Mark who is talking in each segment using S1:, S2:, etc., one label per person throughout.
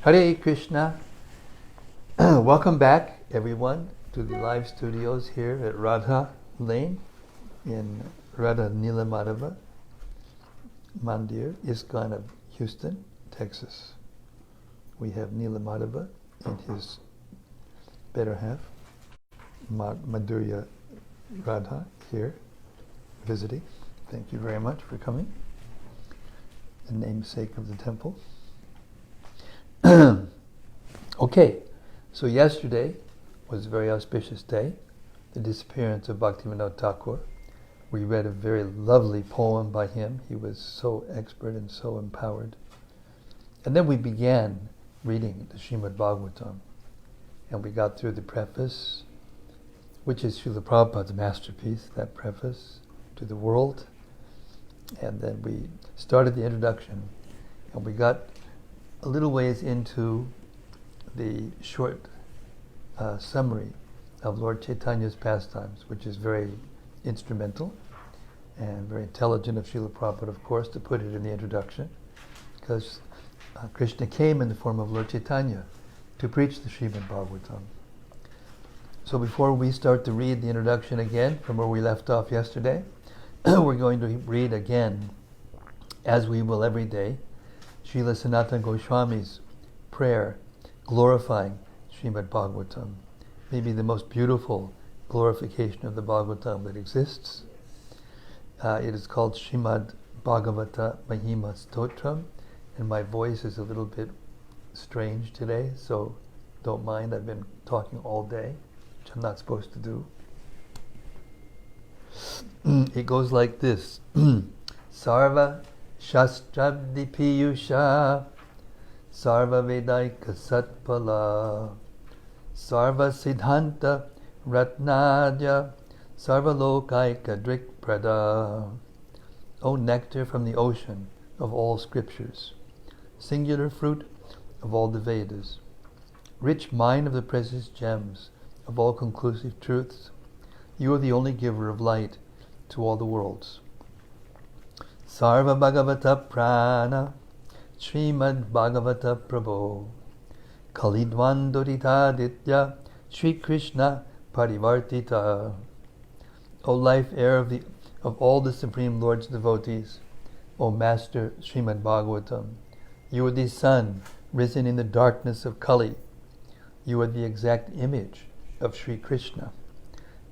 S1: Hare Krishna. Welcome back, everyone, to the live studios here at Radha Lane in Radha Nilamadhava Mandir, ISKCON of Houston, Texas. We have Nilamadhava and his better half, Madhurya Radha, here visiting. Thank you very much for coming. The namesake of the temple. Okay, so yesterday was a very auspicious day, the disappearance of Bhaktivinoda Thakur. We read a very lovely poem by him. He was so expert and so empowered. And then we began reading the Srimad-Bhagavatam, and we got through the preface, which is Srila Prabhupada's masterpiece, that preface to the world. And then we started the introduction, and we got a little ways into the short summary of Lord Chaitanya's pastimes, which is very instrumental and very intelligent of Srila Prabhupada, of course, to put it in the introduction, because Krishna came in the form of Lord Chaitanya to preach the Srimad-Bhagavatam. So before we start to read the introduction again from where we left off yesterday, we're going to read again, as we will every day, Srila Sanatana Goswami's prayer glorifying Srimad-Bhagavatam, maybe the most beautiful glorification of the Bhagavatam that exists. It is called Srimad-Bhagavata Mahima Stotram, and my voice is a little bit strange today, so don't mind. I've been talking all day, which I'm not supposed to do. It goes like this. Sarva Shastrabdi Piyusha Sarva Vedaika Satpala Sarva Siddhanta Ratnadya Sarva Lokaika Drikprada. O nectar from the ocean of all scriptures, singular fruit of all the Vedas, rich mine of the precious gems of all conclusive truths, you are the only giver of light to all the worlds. Sarvabhagavata Prana Srimad-Bhagavata Prabhu Kalidwandoditaditya Sri Krishna Parivartita. O life air of all the Supreme Lord's devotees, O Master Srimad-Bhagavatam, you are the sun risen in the darkness of Kali. You are the exact image of Sri Krishna.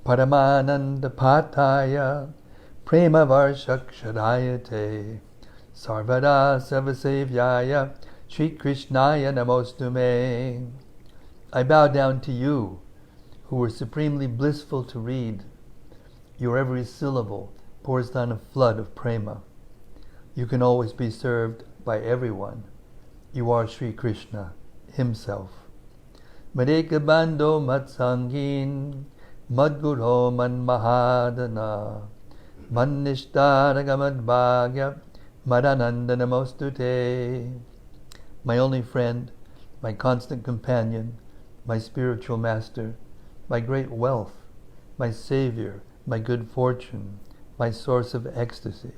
S1: Paramananda Pataya Prema Varshakshadayate Sarvada Sarvasevyaya Sri Krishnaya Namostume. I bow down to you, who are supremely blissful to read. Your every syllable pours down a flood of prema. You can always be served by everyone. You are Sri Krishna himself. Madeka Bando Matsangin Madguro Man Mahadana Mannishtaragamad Bhagya Madananda Namostute. My only friend, my constant companion, my spiritual master, my great wealth, my savior, my good fortune, my source of ecstasy,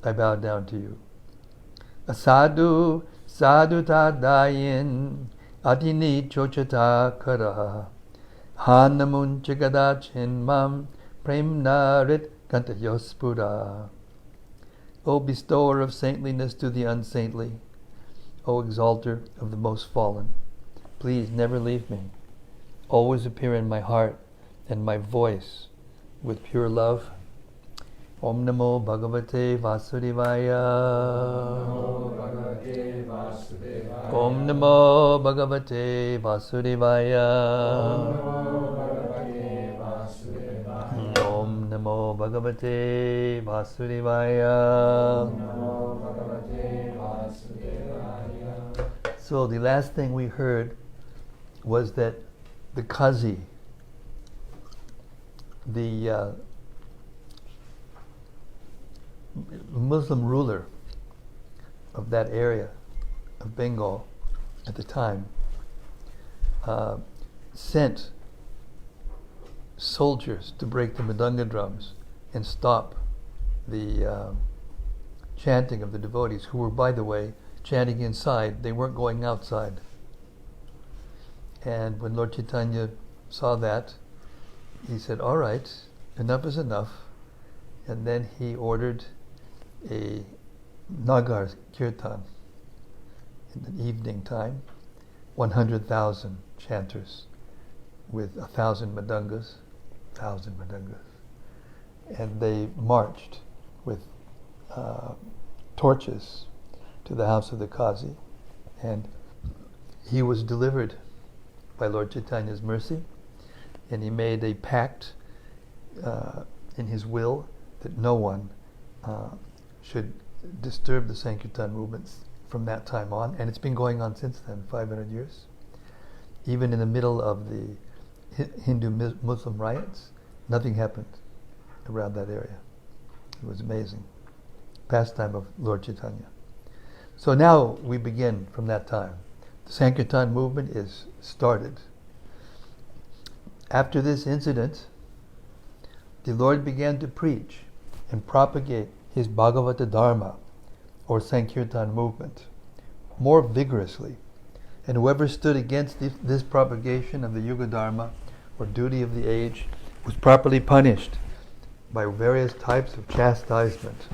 S1: I bow down to you. Asadu sadhu tadayin adini chochata kara hanamun chagadachin mam premnarit kantayospura. O bestower of saintliness to the unsaintly, O exalter of the most fallen, please never leave me. Always appear in my heart and my voice with pure love. Om Namo Bhagavate Vasudevaya. Om Namo Bhagavate Vasudevaya. Om Namo Bhagavate Vasudevaya. So the last thing we heard was that the Kazi, the Muslim ruler of that area of Bengal at the time, sent soldiers to break the Mridanga drums and stop the chanting of the devotees, who were, by the way, chanting inside. They weren't going outside. And when Lord Chaitanya saw that, he said, all right, enough is enough. And then he ordered a Nagar Kirtan in the evening time, 100,000 chanters with 1,000 madangas, and they marched with torches to the house of the Kazi, and he was delivered by Lord Chaitanya's mercy, and he made a pact in his will that no one should disturb the sankirtan movements from that time on, and it's been going on since then, 500 years. Even in the middle of the Hindu-Muslim riots, nothing happened around that area. It was amazing. Pastime of Lord Chaitanya. So now we begin from that time. The Sankirtan movement is started. After this incident, the Lord began to preach and propagate his Bhagavata Dharma, or Sankirtan movement, more vigorously. And whoever stood against this propagation of the Yuga Dharma, or duty of the age, was properly punished by various types of chastisement.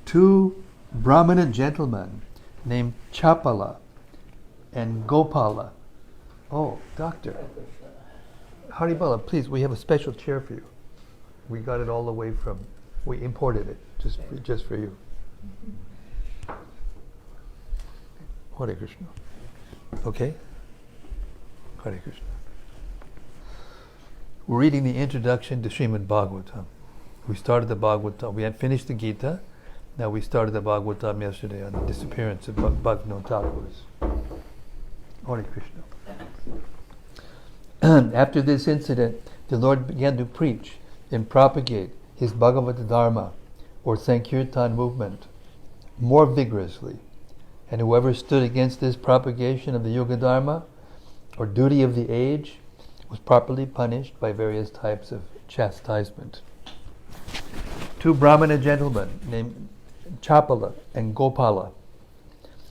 S1: Two Brahmana gentlemen named Chapala and Gopala. Oh, doctor. Haribala, please, we have a special chair for you. We got it all the way from, we imported it just for you. Hare Krishna. Okay? Hare Krishna. We're reading the introduction to Srimad-Bhagavatam. We started the Bhagavatam. We had finished the Gita. Now we started the Bhagavatam yesterday on the disappearance of Bhaktivinoda Thakur's. Hare Krishna. After this incident, the Lord began to preach and propagate his Bhagavata Dharma, or Sankirtan movement, more vigorously. And whoever stood against this propagation of the Yuga Dharma, or duty of the age, was properly punished by various types of chastisement. Two Brahmana gentlemen named Chapala and Gopala,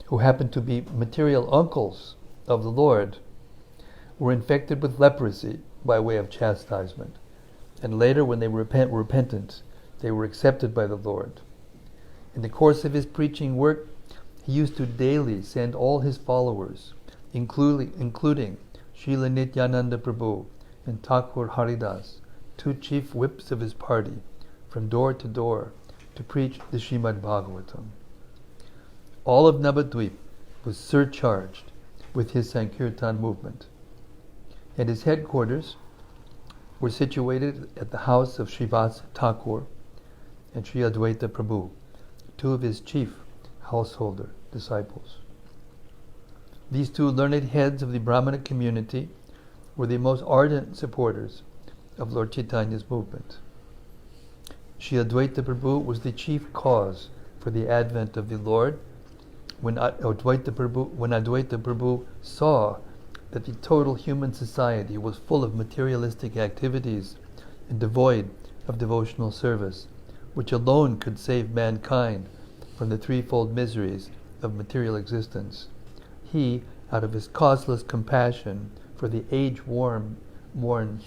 S1: who happened to be material uncles of the Lord, were infected with leprosy by way of chastisement. And later, when they were repentant, they were accepted by the Lord. In the course of his preaching work, he used to daily send all his followers, including Srila Nityananda Prabhu and Thakur Haridas, two chief whips of his party, from door to door to preach the Srimad-Bhagavatam. All of Navadvip was surcharged with his Sankirtan movement, and his headquarters were situated at the house of Srivas Thakur and Sri Advaita Prabhu, two of his chief householder disciples. These two learned heads of the Brahmana community were the most ardent supporters of Lord Chaitanya's movement. Sri Advaita Prabhu was the chief cause for the advent of the Lord. When Advaita Prabhu saw that the total human society was full of materialistic activities and devoid of devotional service, which alone could save mankind from the threefold miseries of material existence, he, out of his causeless compassion for the age-worn human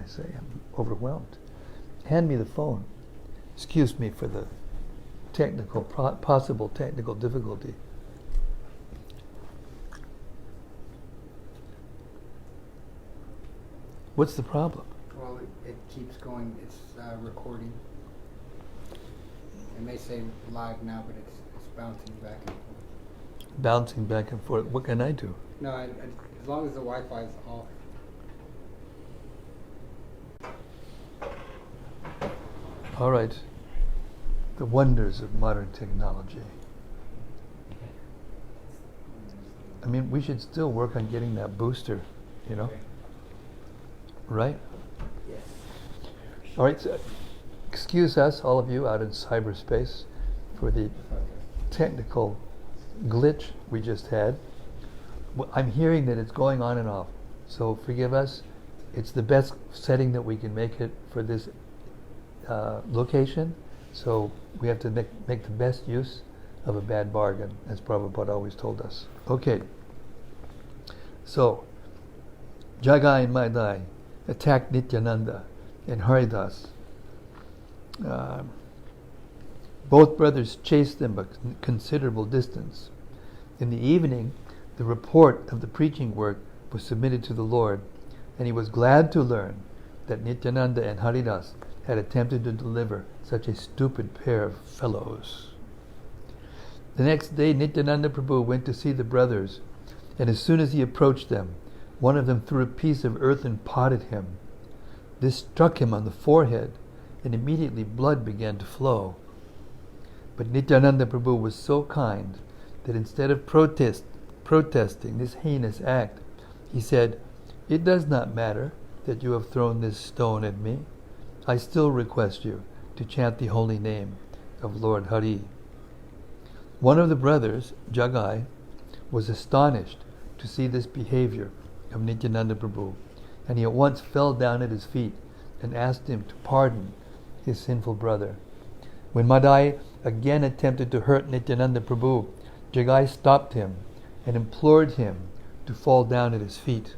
S1: I say? I'm overwhelmed. Hand me the phone. Excuse me for the possible technical difficulty. What's the problem?
S2: Well, it keeps going. It's recording. It may say live now, but it's bouncing back and forth.
S1: Bouncing back and forth. What can I do?
S2: No, as long as the Wi-Fi is off.
S1: All right. The wonders of modern technology. I mean, we should still work on getting that booster, you know? Right?
S2: Yes.
S1: All right. So excuse us, all of you out in cyberspace, for the technical glitch we just had. I'm hearing that it's going on and off, so forgive us. It's the best setting that we can make it for this location, so we have to make the best use of a bad bargain, as Prabhupada always told us. Okay, so Jagai and Madhai attacked Nityananda and Haridas. Both brothers chased them a considerable distance. In the evening, the report of the preaching work was submitted to the Lord, and he was glad to learn that Nityananda and Haridas had attempted to deliver such a stupid pair of fellows. The next day, Nityananda Prabhu went to see the brothers, and as soon as he approached them, one of them threw a piece of earthen pot at him. This struck him on the forehead, and immediately blood began to flow. But Nityananda Prabhu was so kind that instead of protesting this heinous act, he said, "It does not matter that you have thrown this stone at me. I still request you to chant the holy name of Lord Hari." One of the brothers, Jagai, was astonished to see this behavior of Nityananda Prabhu, and he at once fell down at his feet and asked him to pardon his sinful brother. When Madhai again attempted to hurt Nityananda Prabhu, Jagai stopped him and implored him to fall down at his feet.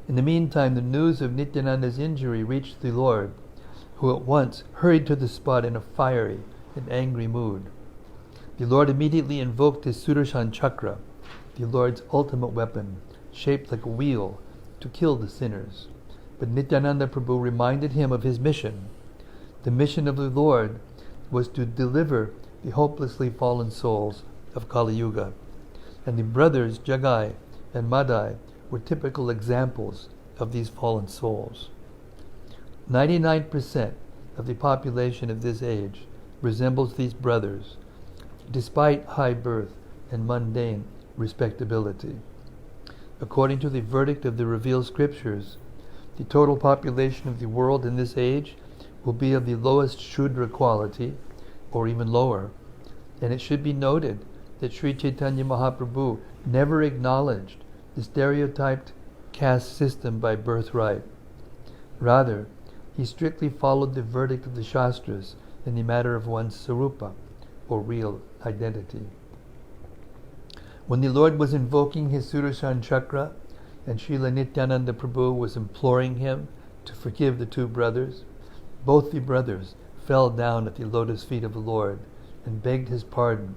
S1: In the meantime, the news of Nityananda's injury reached the Lord, who at once hurried to the spot in a fiery and angry mood. The Lord immediately invoked his Sudarshan Chakra, the Lord's ultimate weapon, shaped like a wheel, to kill the sinners. But Nityananda Prabhu reminded him of his mission. The mission of the Lord was to deliver the hopelessly fallen souls of Kali Yuga, and the brothers Jagai and Madhai were typical examples of these fallen souls. 99% of the population of this age resembles these brothers, despite high birth and mundane respectability. According to the verdict of the revealed scriptures, the total population of the world in this age will be of the lowest Shudra quality, or even lower, and it should be noted that Sri Chaitanya Mahaprabhu never acknowledged the stereotyped caste system by birthright. Rather, he strictly followed the verdict of the Shastras in the matter of one's sarupa, or real identity. When the Lord was invoking his Sudarshan Chakra, and Srila Nityananda Prabhu was imploring him to forgive the two brothers, both the brothers fell down at the lotus feet of the Lord and begged his pardon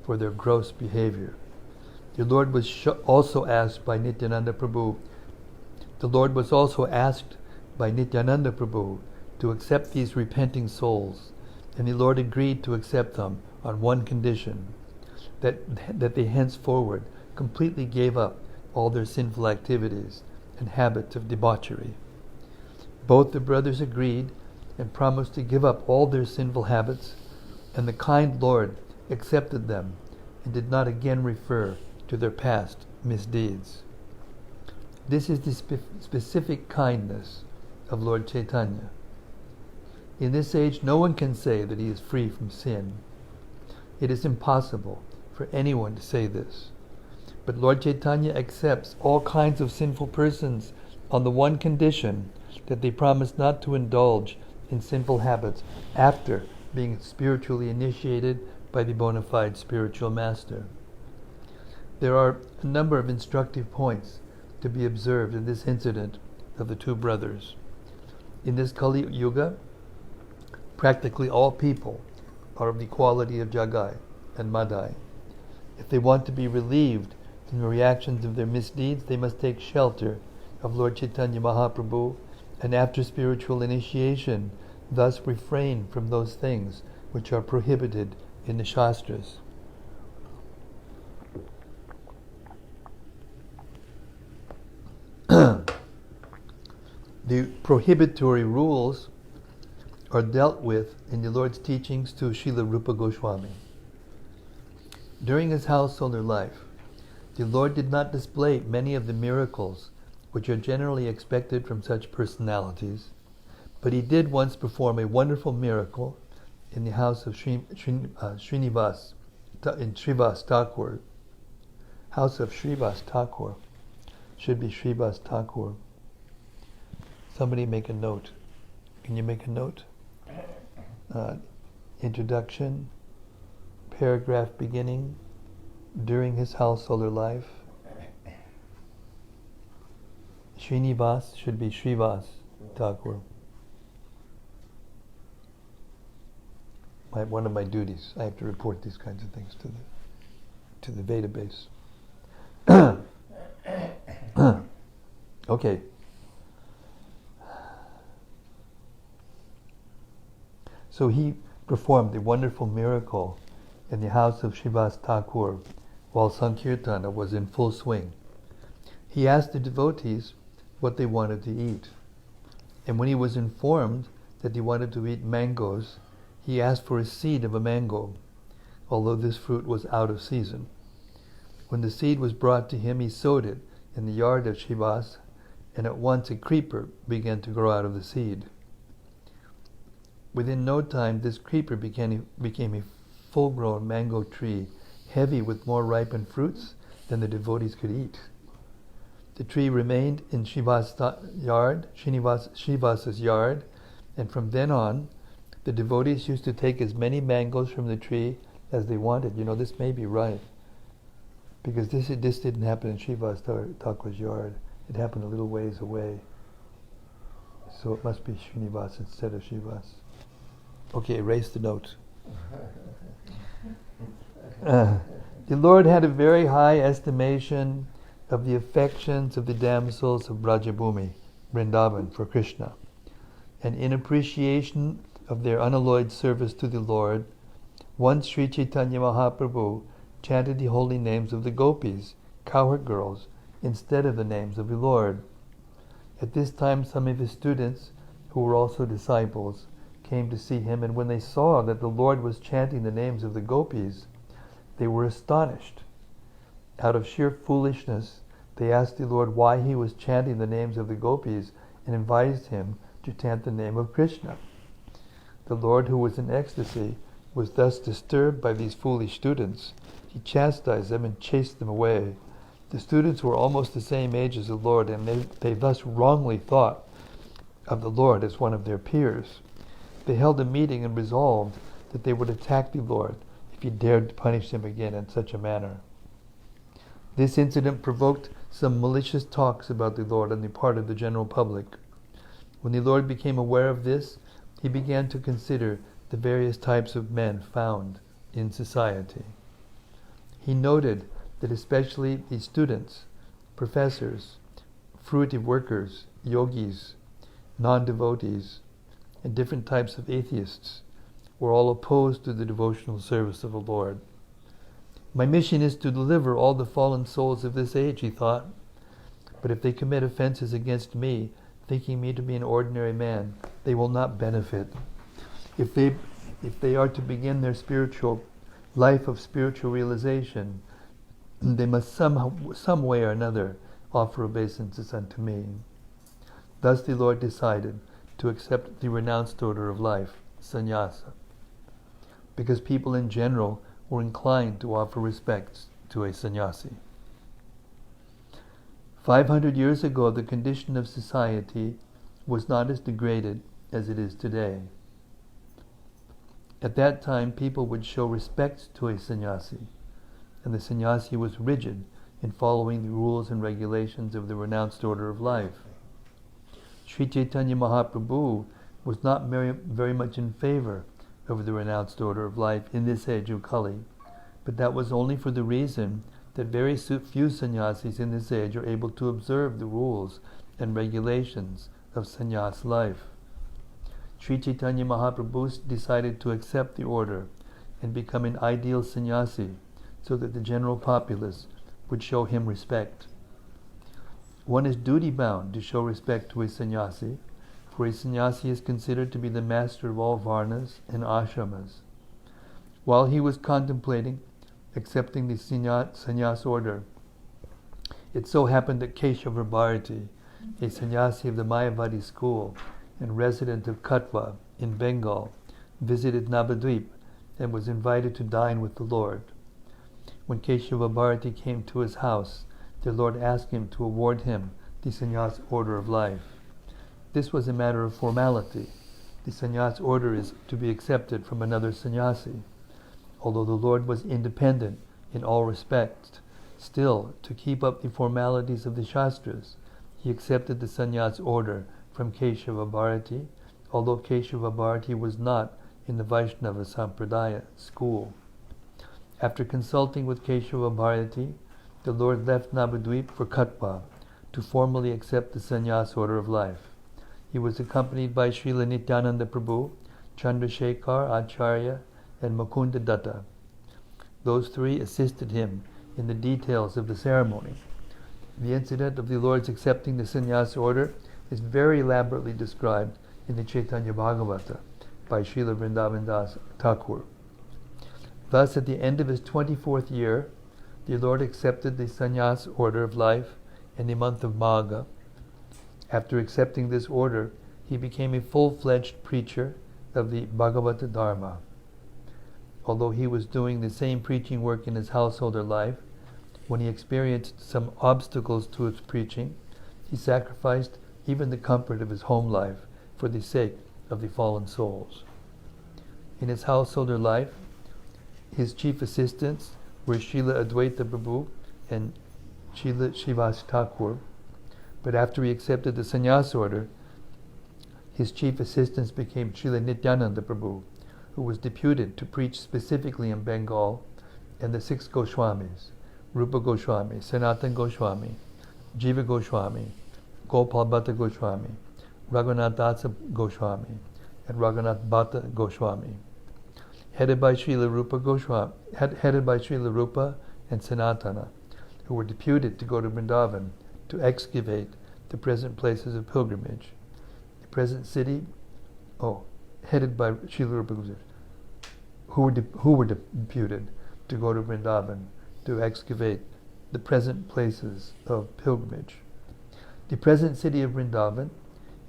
S1: for their gross behavior. The Lord was also asked by Nityananda Prabhu to accept these repenting souls, and the Lord agreed to accept them on one condition, that they henceforward completely gave up all their sinful activities and habits of debauchery. Both the brothers agreed and promised to give up all their sinful habits, and the kind Lord accepted them and did not again refer to their past misdeeds. This is the specific kindness of Lord Chaitanya. In this age, no one can say that he is free from sin. It is impossible for anyone to say this. But Lord Chaitanya accepts all kinds of sinful persons on the one condition that they promise not to indulge in sinful habits after being spiritually initiated by the bona fide spiritual master. There are a number of instructive points to be observed in this incident of the two brothers. In this Kali Yuga, practically all people are of the quality of Jagai and Madhai. If they want to be relieved from the reactions of their misdeeds, they must take shelter of Lord Chaitanya Mahaprabhu, and after spiritual initiation, thus refrain from those things which are prohibited in the Shastras. The prohibitory rules are dealt with in the Lord's teachings to Srila Rupa Goswami. During his householder life, the Lord did not display many of the miracles which are generally expected from such personalities, but he did once perform a wonderful miracle in the house of Srinivas, in Srivas Thakur. House of Srivas Thakur. Should be Srivas Thakur. Somebody make a note. Can you make a note? Introduction, paragraph beginning, during his householder life. Srinivas should be Srivas Thakur. One of my duties. I have to report these kinds of things to the database. Okay. So he performed a wonderful miracle in the house of Srivas Thakur while Sankirtana was in full swing. He asked the devotees what they wanted to eat. And when he was informed that he wanted to eat mangoes, he asked for a seed of a mango, although this fruit was out of season. When the seed was brought to him, he sowed it in the yard of Srivas, and at once a creeper began to grow out of the seed. Within no time, this creeper became a full-grown mango tree, heavy with more ripened fruits than the devotees could eat. The tree remained in Srivas's yard, and from then on, the devotees used to take as many mangoes from the tree as they wanted. You know, this may be right, because this didn't happen in Srivas Thakur's yard. It happened a little ways away. So it must be Srinivas instead of Srivas. Okay, erase the note. The Lord had a very high estimation of the affections of the damsels of Brajabhumi, Vrindavan, for Krishna. And in appreciation of their unalloyed service to the Lord, once Sri Chaitanya Mahaprabhu chanted the holy names of the gopis, cowherd girls, instead of the names of the Lord. At this time, some of his students, who were also disciples, came to see him, and when they saw that the Lord was chanting the names of the gopis, they were astonished. Out of sheer foolishness, they asked the Lord why he was chanting the names of the gopis and advised him to chant the name of Krishna. The Lord, who was in ecstasy, was thus disturbed by these foolish students. He chastised them and chased them away. The students were almost the same age as the Lord, and they thus wrongly thought of the Lord as one of their peers. They held a meeting and resolved that they would attack the Lord if he dared to punish him again in such a manner. This incident provoked some malicious talks about the Lord on the part of the general public. When the Lord became aware of this, he began to consider the various types of men found in society. He noted that especially the students, professors, fruitive workers, yogis, non-devotees, and different types of atheists were all opposed to the devotional service of the Lord. My mission is to deliver all the fallen souls of this age, he thought. But if they commit offenses against me, thinking me to be an ordinary man, they will not benefit. If they are to begin their spiritual life of spiritual realization, they must some way or another offer obeisances unto me. Thus the Lord decided to accept the renounced order of life, sannyasa, because people in general were inclined to offer respects to a sannyasi. 500 years ago, the condition of society was not as degraded as it is today. At that time, people would show respect to a sannyasi, and the sannyasi was rigid in following the rules and regulations of the renounced order of life. Sri Chaitanya Mahaprabhu was not very much in favor of the renounced order of life in this age of Kali, but that was only for the reason that very few sannyasis in this age are able to observe the rules and regulations of sannyas life. Sri Chaitanya Mahaprabhu decided to accept the order and become an ideal sannyasi so that the general populace would show him respect. One is duty-bound to show respect to a sannyasi, for a sannyasi is considered to be the master of all varnas and ashramas. While he was contemplating accepting the sannyas order, it so happened that Kesava Bharati, a sannyasi of the Mayavadi school and resident of Katwa in Bengal, visited Navadvip and was invited to dine with the Lord. When Kesava Bharati came to his house, the Lord asked him to award him the sannyas order of life. This was a matter of formality. The sannyas order is to be accepted from another sannyasi. Although the Lord was independent in all respects, still, to keep up the formalities of the Shastras, he accepted the sannyas order from Kesava Bharati, although Kesava Bharati was not in the Vaishnava Sampradaya school. After consulting with Kesava Bharati, the Lord left Navadvip for Katwa to formally accept the sannyas order of life. He was accompanied by Srila Nityananda Prabhu, Chandrasekhar Acharya, and Mukunda Datta. Those three assisted him in the details of the ceremony. The incident of the Lord's accepting the sannyas order is very elaborately described in the Chaitanya Bhagavatam by Srila Vrindavan Das Thakur. Thus, at the end of his 24th year, the Lord accepted the sannyas order of life in the month of Magha. After accepting this order, he became a full-fledged preacher of the Bhagavata Dharma. Although he was doing the same preaching work in his householder life, when he experienced some obstacles to his preaching, he sacrificed even the comfort of his home life for the sake of the fallen souls. In his householder life, his chief assistants were Srila Advaita Prabhu and Srila Srivas Thakur, but after he accepted the sannyas order, his chief assistants became Srila Nityananda Prabhu, who was deputed to preach specifically in Bengal, and the 6 Goswamis, Rupa Goswami, Sanatan Goswami, Jiva Goswami, Gopal Bhatta Goswami, Raghunath Dasa Goswami, and Raghunath Bhatta Goswami, headed by Srila Rupa and Sanatana, who were deputed to go to Vrindavan to excavate the present places of pilgrimage. The present city, headed by Srila Rupa Goswami, who were deputed to go to Vrindavan to excavate the present places of pilgrimage. The present city of Vrindavan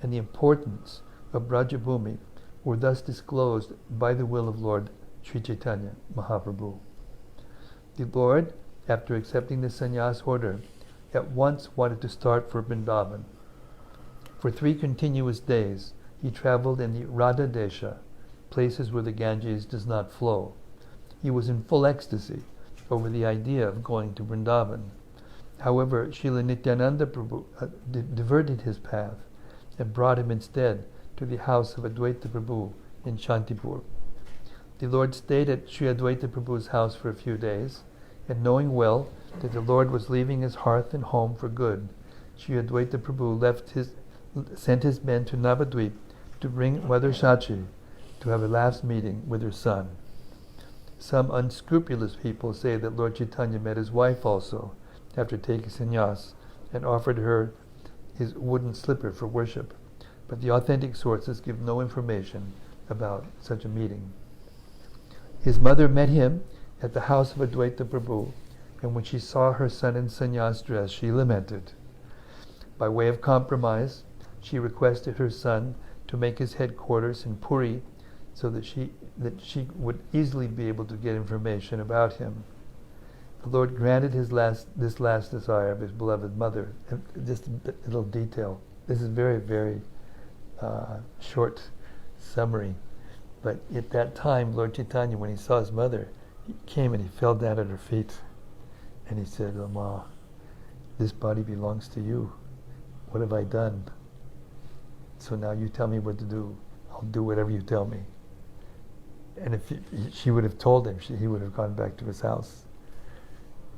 S1: and the importance of Brajabhumi were thus disclosed by the will of Lord Sri Chaitanya Mahaprabhu. The Lord, after accepting the sannyas order, at once wanted to start for Vrindavan. For 3 continuous days, he traveled in the Radha Desha, places where the Ganges does not flow. He was in full ecstasy over the idea of going to Vrindavan. However, Srila Nityananda Prabhu diverted his path and brought him instead to the house of Advaita Prabhu in Shantipur. The Lord stayed at Sri Advaita Prabhu's house for a few days, and knowing well that the Lord was leaving his hearth and home for good, Sri Advaita Prabhu sent his men to Navadvip to bring Mother Shachi to have a last meeting with her son. Some unscrupulous people say that Lord Chaitanya met his wife also, after taking sannyas, and offered her his wooden slipper for worship, but the authentic sources give no information about such a meeting. His mother met him at the house of Advaita Prabhu, and when she saw her son in sannyas dress, she lamented. By way of compromise, she requested her son to make his headquarters in Puri, so that she would easily be able to get information about him. The Lord granted this last desire of his beloved mother. And just a little detail. This is very, very short summary. But at that time, Lord Chaitanya, when he saw his mother, he came and he fell down at her feet. And he said, "Ma, this body belongs to you. What have I done?" So now you tell me what to do. I'll do whatever you tell me. And if she would have told him, he would have gone back to his house.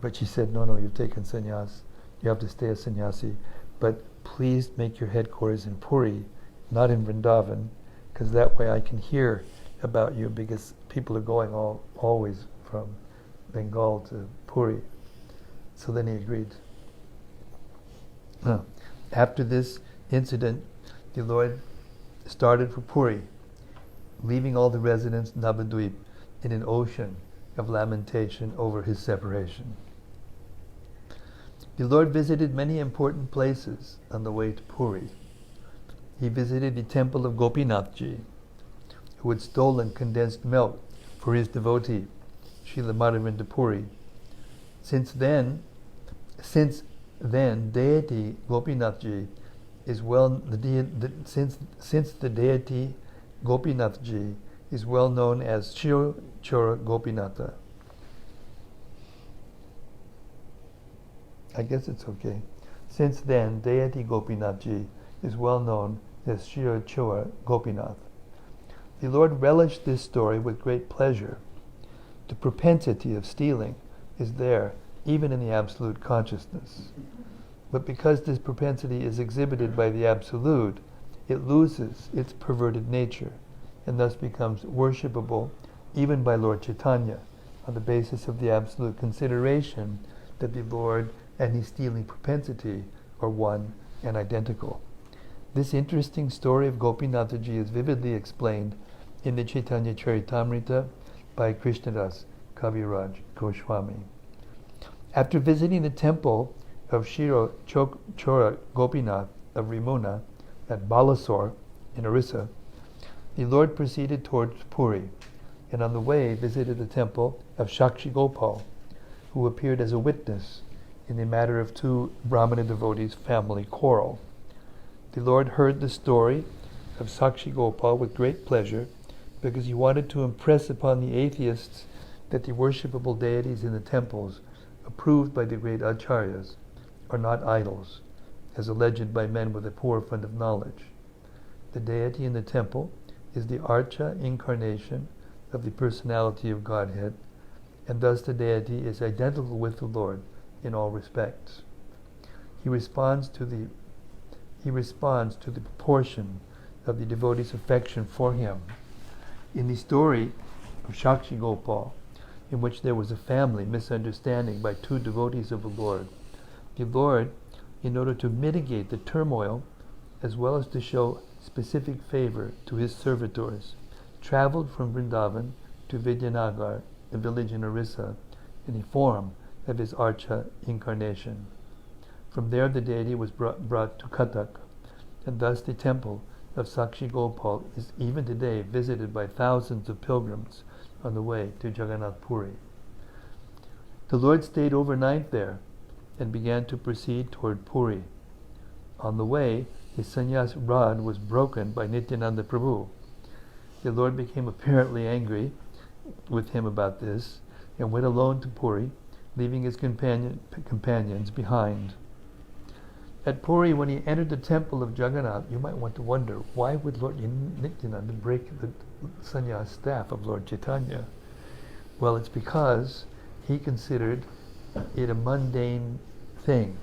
S1: But she said, no, you've taken sannyas. You have to stay a sannyasi. But please make your headquarters in Puri, not in Vrindavan, because that way I can hear about you, because people are going always from Bengal to Puri. So then he agreed. After this incident, the Lord started for Puri, leaving all the residents Navadvip in an ocean of lamentation over his separation. The Lord visited many important places on the way to Puri. He visited the temple of Gopinathji, who had stolen condensed milk for his devotee, Srila Madhavinda Puri. Since then, deity Gopinathji is since the deity Gopinathji is well known as Chora Gopinatha. I guess it's okay. Since then, deity Gopinathji is well known as Chora Gopinath. The Lord relished this story with great pleasure. The propensity of stealing is there, even in the absolute consciousness. But because this propensity is exhibited by the Absolute, it loses its perverted nature, and thus becomes worshipable even by Lord Chaitanya, on the basis of the absolute consideration that the Lord and his stealing propensity are one and identical. This interesting story of Gopinathji is vividly explained in the Chaitanya Charitamrita by Krishnadas Kaviraj Goswami. After visiting the temple of Chora Gopinath of Rimuna at Balasore in Orissa, the Lord proceeded towards Puri, and on the way visited the temple of Shakshi Gopal, who appeared as a witness in the matter of two Brahmana devotees' family quarrel. The Lord heard the story of Sakshi Gopal with great pleasure, because he wanted to impress upon the atheists that the worshipable deities in the temples approved by the great acharyas are not idols, as alleged by men with a poor fund of knowledge. The deity in the temple is the Archa incarnation of the personality of Godhead, and thus the deity is identical with the Lord in all respects. He responds to the proportion of the devotee's affection for him. In the story of Shakshi Gopal, in which there was a family misunderstanding by two devotees of the Lord, in order to mitigate the turmoil, as well as to show specific favor to his servitors, traveled from Vrindavan to Vidyanagar, a village in Orissa, in the form of his Archa incarnation. From there the deity was brought to Cuttack, and thus the temple of Sakshi Gopal is even today visited by thousands of pilgrims on the way to Jagannath Puri. The Lord stayed overnight there and began to proceed toward Puri. On the way, his sannyas rod was broken by Nityananda Prabhu. The Lord became apparently angry with him about this and went alone to Puri, leaving his companions behind. At Puri, when he entered the temple of Jagannath, you might want to wonder, why would Lord Nityananda break the sannyas staff of Lord Chaitanya? Well, it's because he considered it a mundane thing.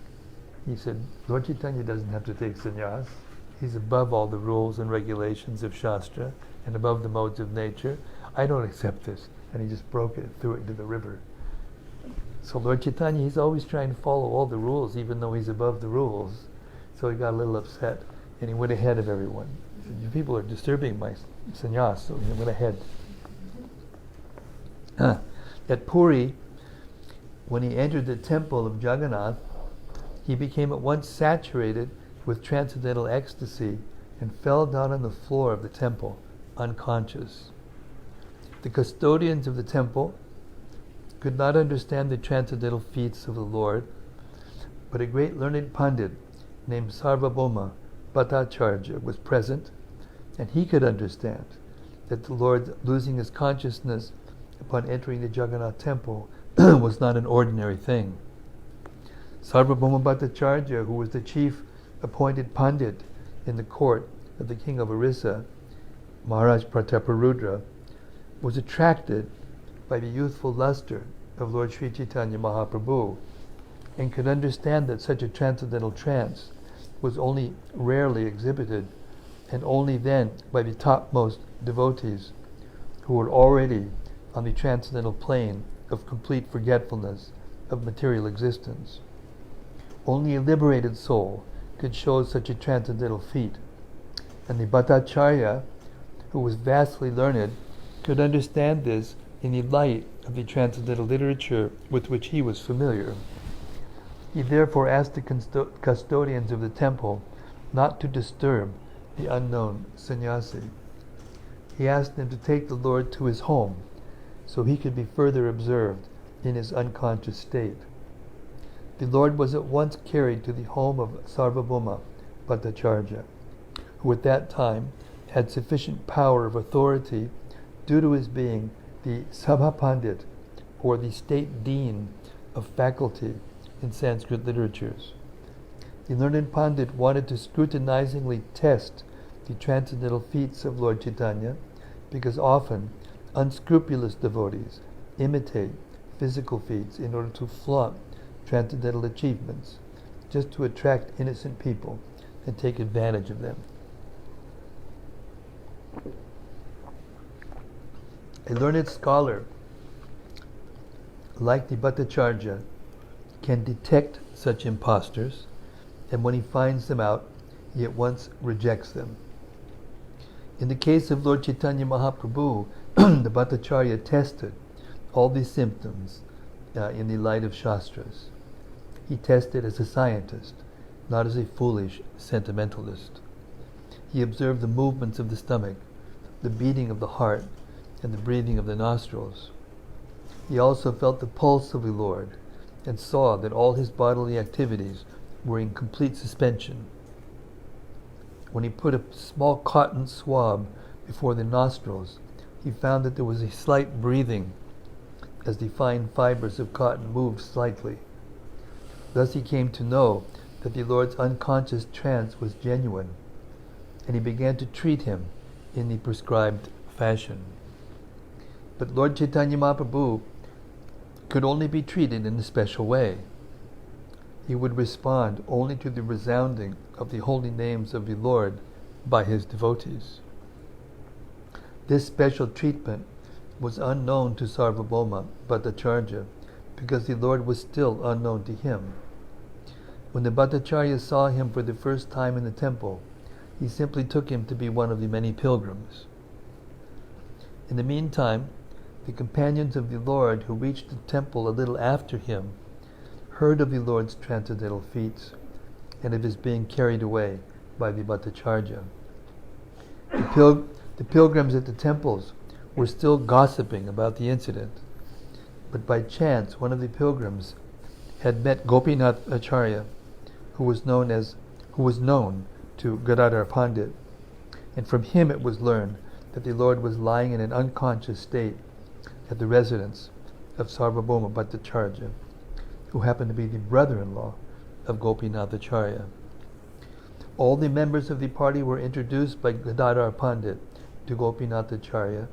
S1: He said, Lord Chaitanya doesn't have to take sannyas. He's above all the rules and regulations of Shastra and above the modes of nature. I don't accept this. And he just broke it, threw it into the river. So Lord Chaitanya, he's always trying to follow all the rules, even though he's above the rules. So he got a little upset, and he went ahead of everyone. He said, you people are disturbing my sannyas, so he went ahead. At Puri, when he entered the temple of Jagannath, he became at once saturated with transcendental ecstasy and fell down on the floor of the temple, unconscious. The custodians of the temple could not understand the transcendental feats of the Lord, but a great learned pundit named Sarvabhauma Bhattacharya was present, and he could understand that the Lord losing his consciousness upon entering the Jagannath temple was not an ordinary thing. Sarvabhauma Bhattacharya, who was the chief appointed pundit in the court, that the king of Orissa, Maharaj Prataparudra, was attracted by the youthful luster of Lord Sri Chaitanya Mahaprabhu and could understand that such a transcendental trance was only rarely exhibited, and only then by the topmost devotees who were already on the transcendental plane of complete forgetfulness of material existence. Only a liberated soul could show such a transcendental feat, and the Bhattacharya, who was vastly learned, could understand this in the light of the transcendental literature with which he was familiar. He therefore asked the custodians of the temple not to disturb the unknown sannyasi. He asked them to take the Lord to his home so he could be further observed in his unconscious state. The Lord was at once carried to the home of Sarvabhauma Bhattacharya, who at that time had sufficient power of authority due to his being the Sabha Pandit, or the state dean of faculty in Sanskrit literatures. The learned Pandit wanted to scrutinizingly test the transcendental feats of Lord Chaitanya, because often unscrupulous devotees imitate physical feats in order to flaunt transcendental achievements, just to attract innocent people and take advantage of them. A learned scholar like the Bhattacharya can detect such impostors, and when he finds them out, he at once rejects them. In the case of Lord Chaitanya Mahaprabhu, the Bhattacharya tested all these symptoms in the light of Shastras. He tested as a scientist, not as a foolish sentimentalist. He observed the movements of the stomach, the beating of the heart, and the breathing of the nostrils. He also felt the pulse of the Lord and saw that all his bodily activities were in complete suspension. When he put a small cotton swab before the nostrils, he found that there was a slight breathing as the fine fibers of cotton moved slightly. Thus he came to know that the Lord's unconscious trance was genuine, and he began to treat him in the prescribed fashion. But Lord Chaitanya Mahaprabhu could only be treated in a special way. He would respond only to the resounding of the holy names of the Lord by his devotees. This special treatment was unknown to Sarvabhauma Bhattacharya, because the Lord was still unknown to him. When the Bhattacharya saw him for the first time in the temple, he simply took him to be one of the many pilgrims. In the meantime, the companions of the Lord who reached the temple a little after him heard of the Lord's transcendental feats and of his being carried away by the Bhattacharya. The pilgrims at the temples were still gossiping about the incident, but by chance one of the pilgrims had met Gopinath Acharya, who was known to Gadadhar Pandit, and from him it was learned that the Lord was lying in an unconscious state at the residence of Sarvabhauma Bhattacharya, who happened to be the brother-in-law of Gopinath Acharya. All the members of the party were introduced by Gadadhar Pandit to Gopinath Acharya,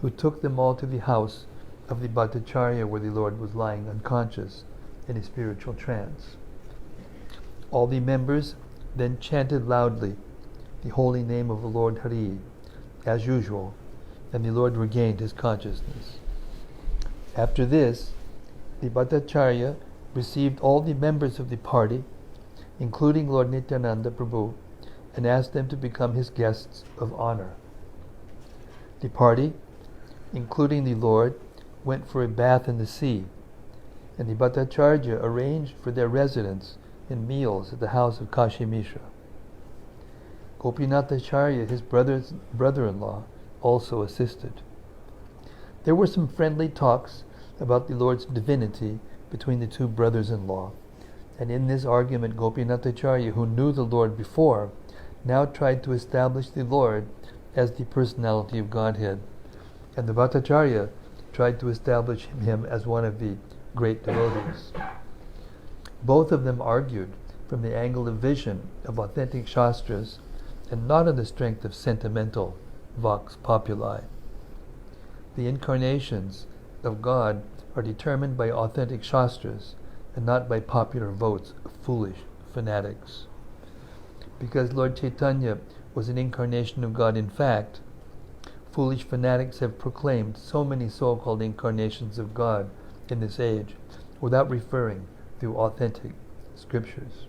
S1: who took them all to the house of the Bhattacharya where the Lord was lying unconscious in a spiritual trance. All the members then chanted loudly the holy name of the Lord Hari, as usual, and the Lord regained his consciousness. After this, the Bhattacharya received all the members of the party, including Lord Nityananda Prabhu, and asked them to become his guests of honor. The party, including the Lord, went for a bath in the sea, and the Bhattacharya arranged for their residence and meals at the house of Kashi Mishra. Gopinath Acharya, his brother-in-law, also assisted. There were some friendly talks about the Lord's divinity between the two brothers-in-law, and in this argument Gopinath Acharya, who knew the Lord before, now tried to establish the Lord as the personality of Godhead, and the Bhattacharya tried to establish him as one of the great devotees. Both of them argued from the angle of vision of authentic Shastras and not on the strength of sentimental vox populi. The incarnations of God are determined by authentic shastras and not by popular votes of foolish fanatics. Because Lord Chaitanya was an incarnation of God in fact, foolish fanatics have proclaimed so many so-called incarnations of God in this age without referring to authentic scriptures.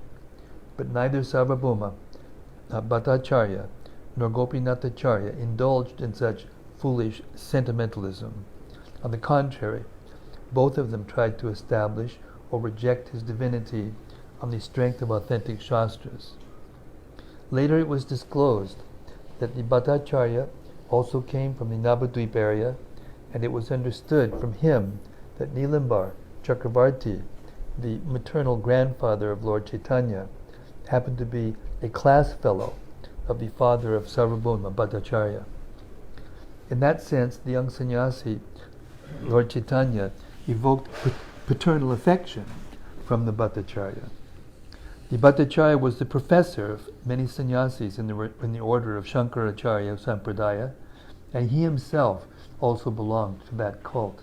S1: But neither Sarvabhauma, Bhattacharya, nor Gopinathacharya indulged in such foolish sentimentalism. On the contrary, both of them tried to establish or reject his divinity on the strength of authentic shastras. Later it was disclosed that the Bhattacharya also came from the Navadvip area, and it was understood from him that Nilambar Chakravarti, the maternal grandfather of Lord Chaitanya, happened to be a class fellow of the father of Sarvabhauma, Bhattacharya. In that sense, the young sannyasi, Lord Chaitanya, evoked paternal affection from the Bhattacharya. The Bhattacharya was the professor of many sannyasis in the order of Shankaracharya Sampradaya, and he himself also belonged to that cult.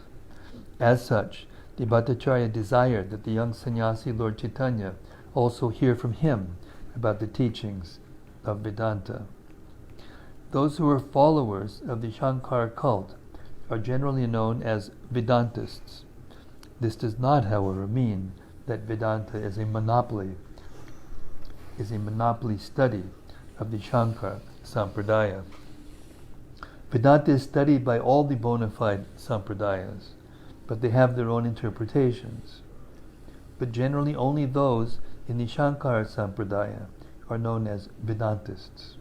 S1: As such, the Bhattacharya desired that the young sannyasi Lord Chaitanya also hear from him about the teachings of Vedanta. Those who are followers of the Shankara cult are generally known as Vedantists. This does not, however, mean that Vedanta is a monopoly study of the Shankara Sampradaya. Vedanta is studied by all the bona fide Sampradayas, but they have their own interpretations. But generally only those in the Shankara Sampradaya are known as Vedantists.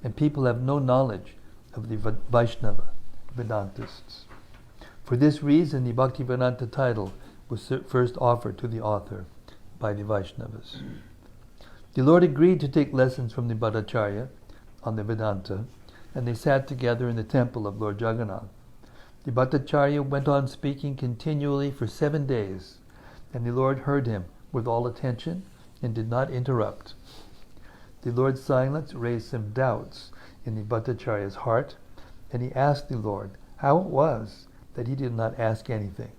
S1: And people have no knowledge of the Vaishnava Vedantists. For this reason, the Bhaktivedanta title was first offered to the author by the Vaishnavas. The Lord agreed to take lessons from the Bhattacharya on the Vedanta, and they sat together in the temple of Lord Jagannath. The Bhattacharya went on speaking continually for 7 days, and the Lord heard him with all attention and did not interrupt. The Lord's silence raised some doubts in the Bhattacharya's heart, and he asked the Lord how it was that he did not ask anything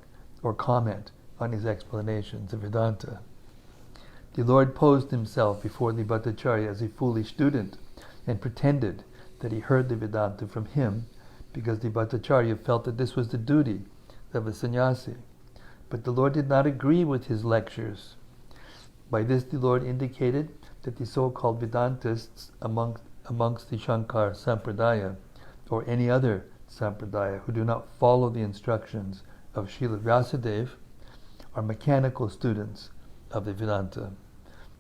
S1: or comment on his explanations of Vedanta. The Lord posed himself before the Bhattacharya as a foolish student and pretended that he heard the Vedanta from him, because the Bhattacharya felt that this was the duty of a sannyasi. But the Lord did not agree with his lectures. By this the Lord indicated that the so-called Vedantists amongst the Shankar Sampradaya, or any other Sampradaya who do not follow the instructions of Srila Vyasadeva, are mechanical students of the Vedanta.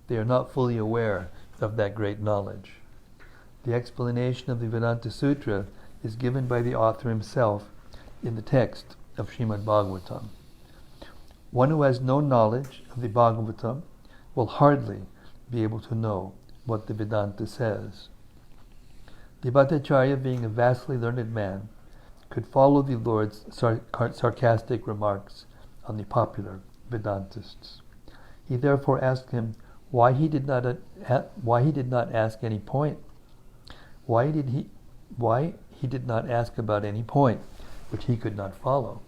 S1: They are not fully aware of that great knowledge. The explanation of the Vedanta Sutra is given by the author himself in the text of Srimad-Bhagavatam. One who has no knowledge of the Bhagavatam will hardly be able to know what the Vedanta says. The Bhattacharya, being a vastly learned man, could follow the Lord's sarcastic remarks on the popular Vedantists. He therefore asked him why he did not ask any point. Why he did not ask about any point which he could not follow.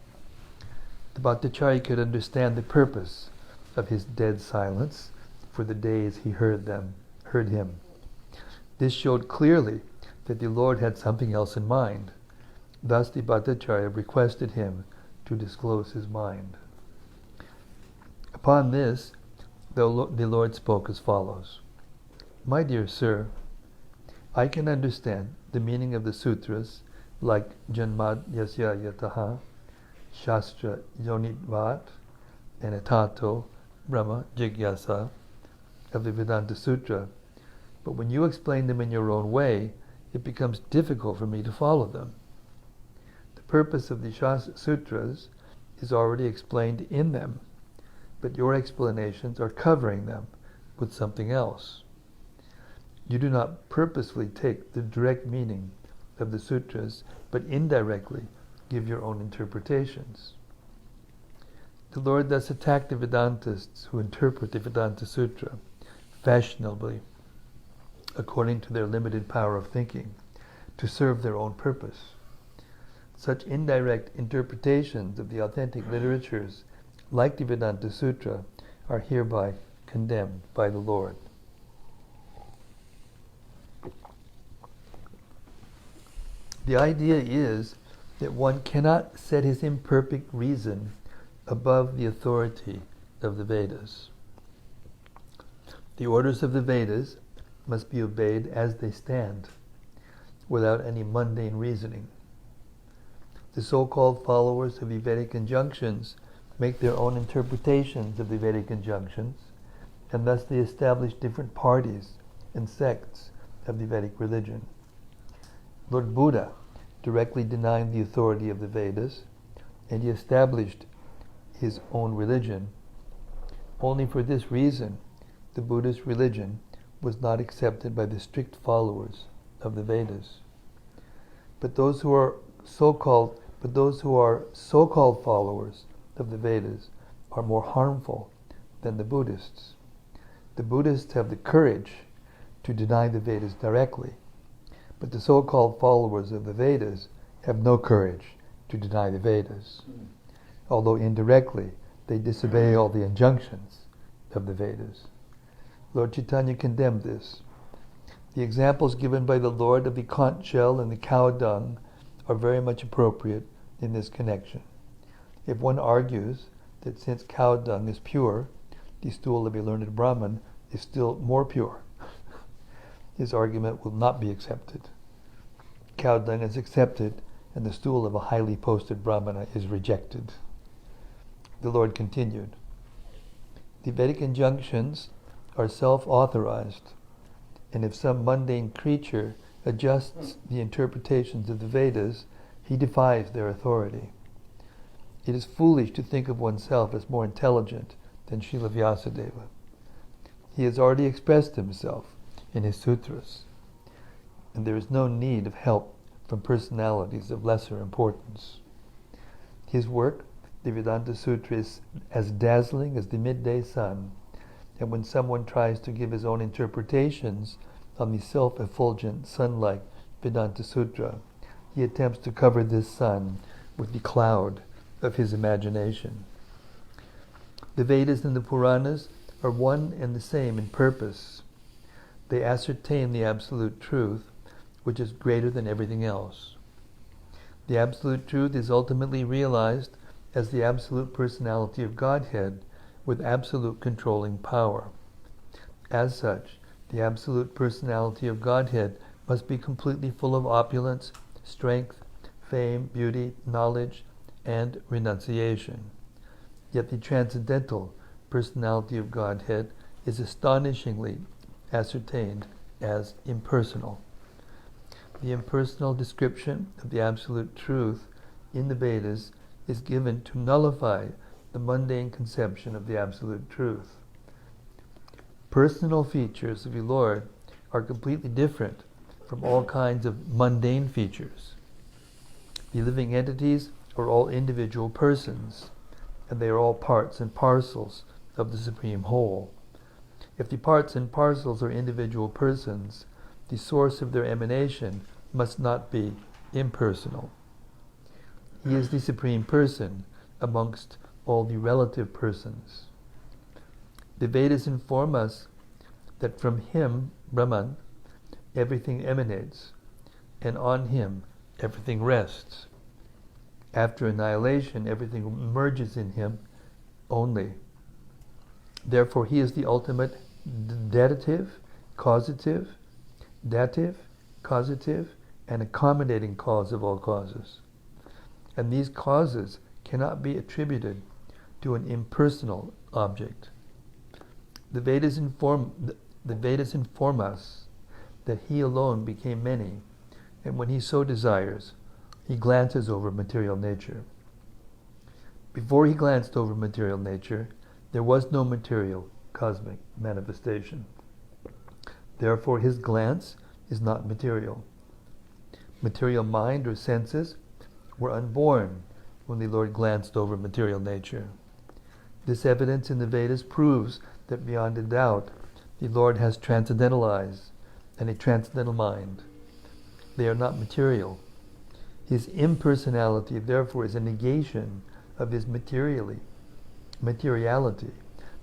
S1: The Bhattacharya could understand the purpose of his dead silence for the days he heard him. This showed clearly that the Lord had something else in mind. Thus the Bhattacharya requested him to disclose his mind. Upon this, the Lord spoke as follows: My dear sir, I can understand the meaning of the sutras like Janmad Yasya Yataha, Shastra Yonidvat, and Atato Brahma Jigyasa of the Vedanta Sutra, but when you explain them in your own way, it becomes difficult for me to follow them. The purpose of the sutras is already explained in them, but your explanations are covering them with something else. You do not purposefully take the direct meaning of the sutras, but indirectly give your own interpretations. The Lord thus attacked the Vedantists who interpret the Vedanta Sutra fashionably according to their limited power of thinking, to serve their own purpose. Such indirect interpretations of the authentic literatures, like the Vedanta Sutra, are hereby condemned by the Lord. The idea is that one cannot set his imperfect reason above the authority of the Vedas. The orders of the Vedas must be obeyed as they stand, without any mundane reasoning. The so-called followers of the Vedic injunctions make their own interpretations of the Vedic injunctions, and thus they establish different parties and sects of the Vedic religion. Lord Buddha directly denied the authority of the Vedas, and he established his own religion. Only for this reason, the Buddhist religion was not accepted by the strict followers of the Vedas. But those who are so-called followers of the Vedas are more harmful than the Buddhists. The Buddhists have the courage to deny the Vedas directly, but the so-called followers of the Vedas have no courage to deny the Vedas, although indirectly they disobey all the injunctions of the Vedas. Lord Chaitanya condemned this. The examples given by the Lord of the conch shell and the cow dung are very much appropriate in this connection. If one argues that since cow dung is pure, the stool of a learned Brahmin is still more pure, his argument will not be accepted. Cow dung is accepted, and the stool of a highly posted Brahmana is rejected. The Lord continued, the Vedic injunctions are self-authorized, and if some mundane creature adjusts the interpretations of the Vedas, he defies their authority. It is foolish to think of oneself as more intelligent than Srila Vyasadeva. He has already expressed himself in his sutras, and there is no need of help from personalities of lesser importance. His work, the Vedanta Sutra, is as dazzling as the midday sun, and when someone tries to give his own interpretations on the self-effulgent, sun-like Vedanta Sutra, he attempts to cover this sun with the cloud of his imagination. The Vedas and the Puranas are one and the same in purpose. They ascertain the absolute truth, which is greater than everything else. The absolute truth is ultimately realized as the absolute personality of Godhead with absolute controlling power. As such, the absolute personality of Godhead must be completely full of opulence, strength, fame, beauty, knowledge, and renunciation. Yet the transcendental personality of Godhead is astonishingly ascertained as impersonal. The impersonal description of the absolute truth in the Vedas is given to nullify the mundane conception of the absolute truth. Personal features of the Lord are completely different from all kinds of mundane features. The living entities are all individual persons, and they are all parts and parcels of the Supreme Whole. If the parts and parcels are individual persons, the source of their emanation must not be impersonal. He is the Supreme Person amongst all the relative persons. The Vedas inform us that from him, Brahman, everything emanates, and on him everything rests. After annihilation, everything merges in him only. Therefore, he is the ultimate dative, causative, and accommodating cause of all causes. And these causes cannot be attributed to an impersonal object. The Vedas inform us that he alone became many, and when he so desires, he glances over material nature. Before he glanced over material nature, there was no material cosmic manifestation. Therefore, his glance is not material. Material mind or senses were unborn when the Lord glanced over material nature. This evidence in the Vedas proves that beyond a doubt, the Lord has transcendentalized and a transcendental mind. They are not material. His impersonality, therefore, is a negation of his materiality,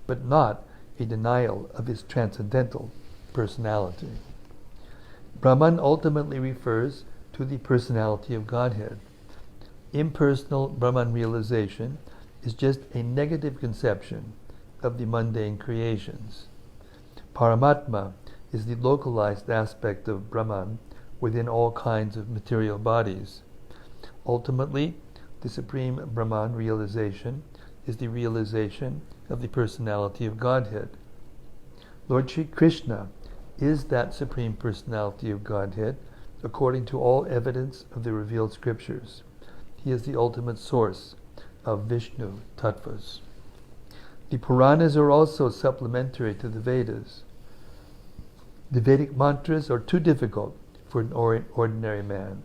S1: but not a denial of his transcendental personality. Brahman ultimately refers to the personality of Godhead. Impersonal Brahman realization is just a negative conception of the mundane creations. Paramatma is the localized aspect of Brahman within all kinds of material bodies. Ultimately, the supreme Brahman realization is the realization of the personality of Godhead. Lord Sri Krishna is that supreme personality of Godhead according to all evidence of the revealed scriptures. He is the ultimate source of Vishnu tattvas. The Puranas are also supplementary to the Vedas. The Vedic mantras are too difficult for an ordinary man.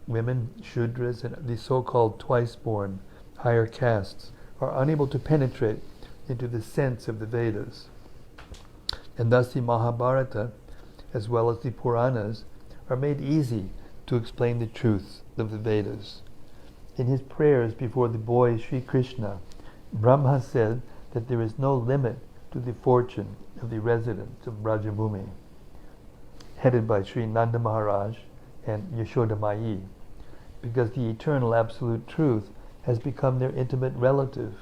S1: Women, Shudras, and the so-called twice-born higher castes are unable to penetrate into the sense of the Vedas. And thus the Mahabharata, as well as the Puranas, are made easy to explain the truths of the Vedas. In his prayers before the boy Sri Krishna, Brahma said that there is no limit to the fortune of the residents of Brajabhumi, headed by Sri Nanda Maharaj and Yashoda Mai, because the eternal absolute truth has become their intimate relative.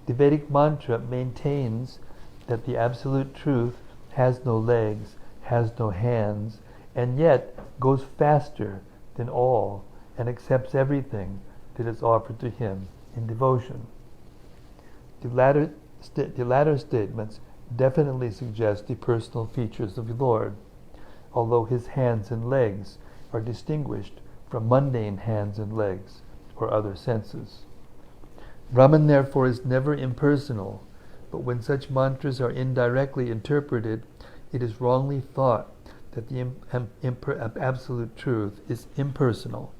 S1: The Vedic mantra maintains that the absolute truth has no legs, has no hands, and yet goes faster than all and accepts everything that is offered to him in devotion. The latter statements definitely suggest the personal features of the Lord, although his hands and legs are distinguished from mundane hands and legs or other senses. Brahman, therefore, is never impersonal, but when such mantras are indirectly interpreted, it is wrongly thought that the absolute truth is impersonal.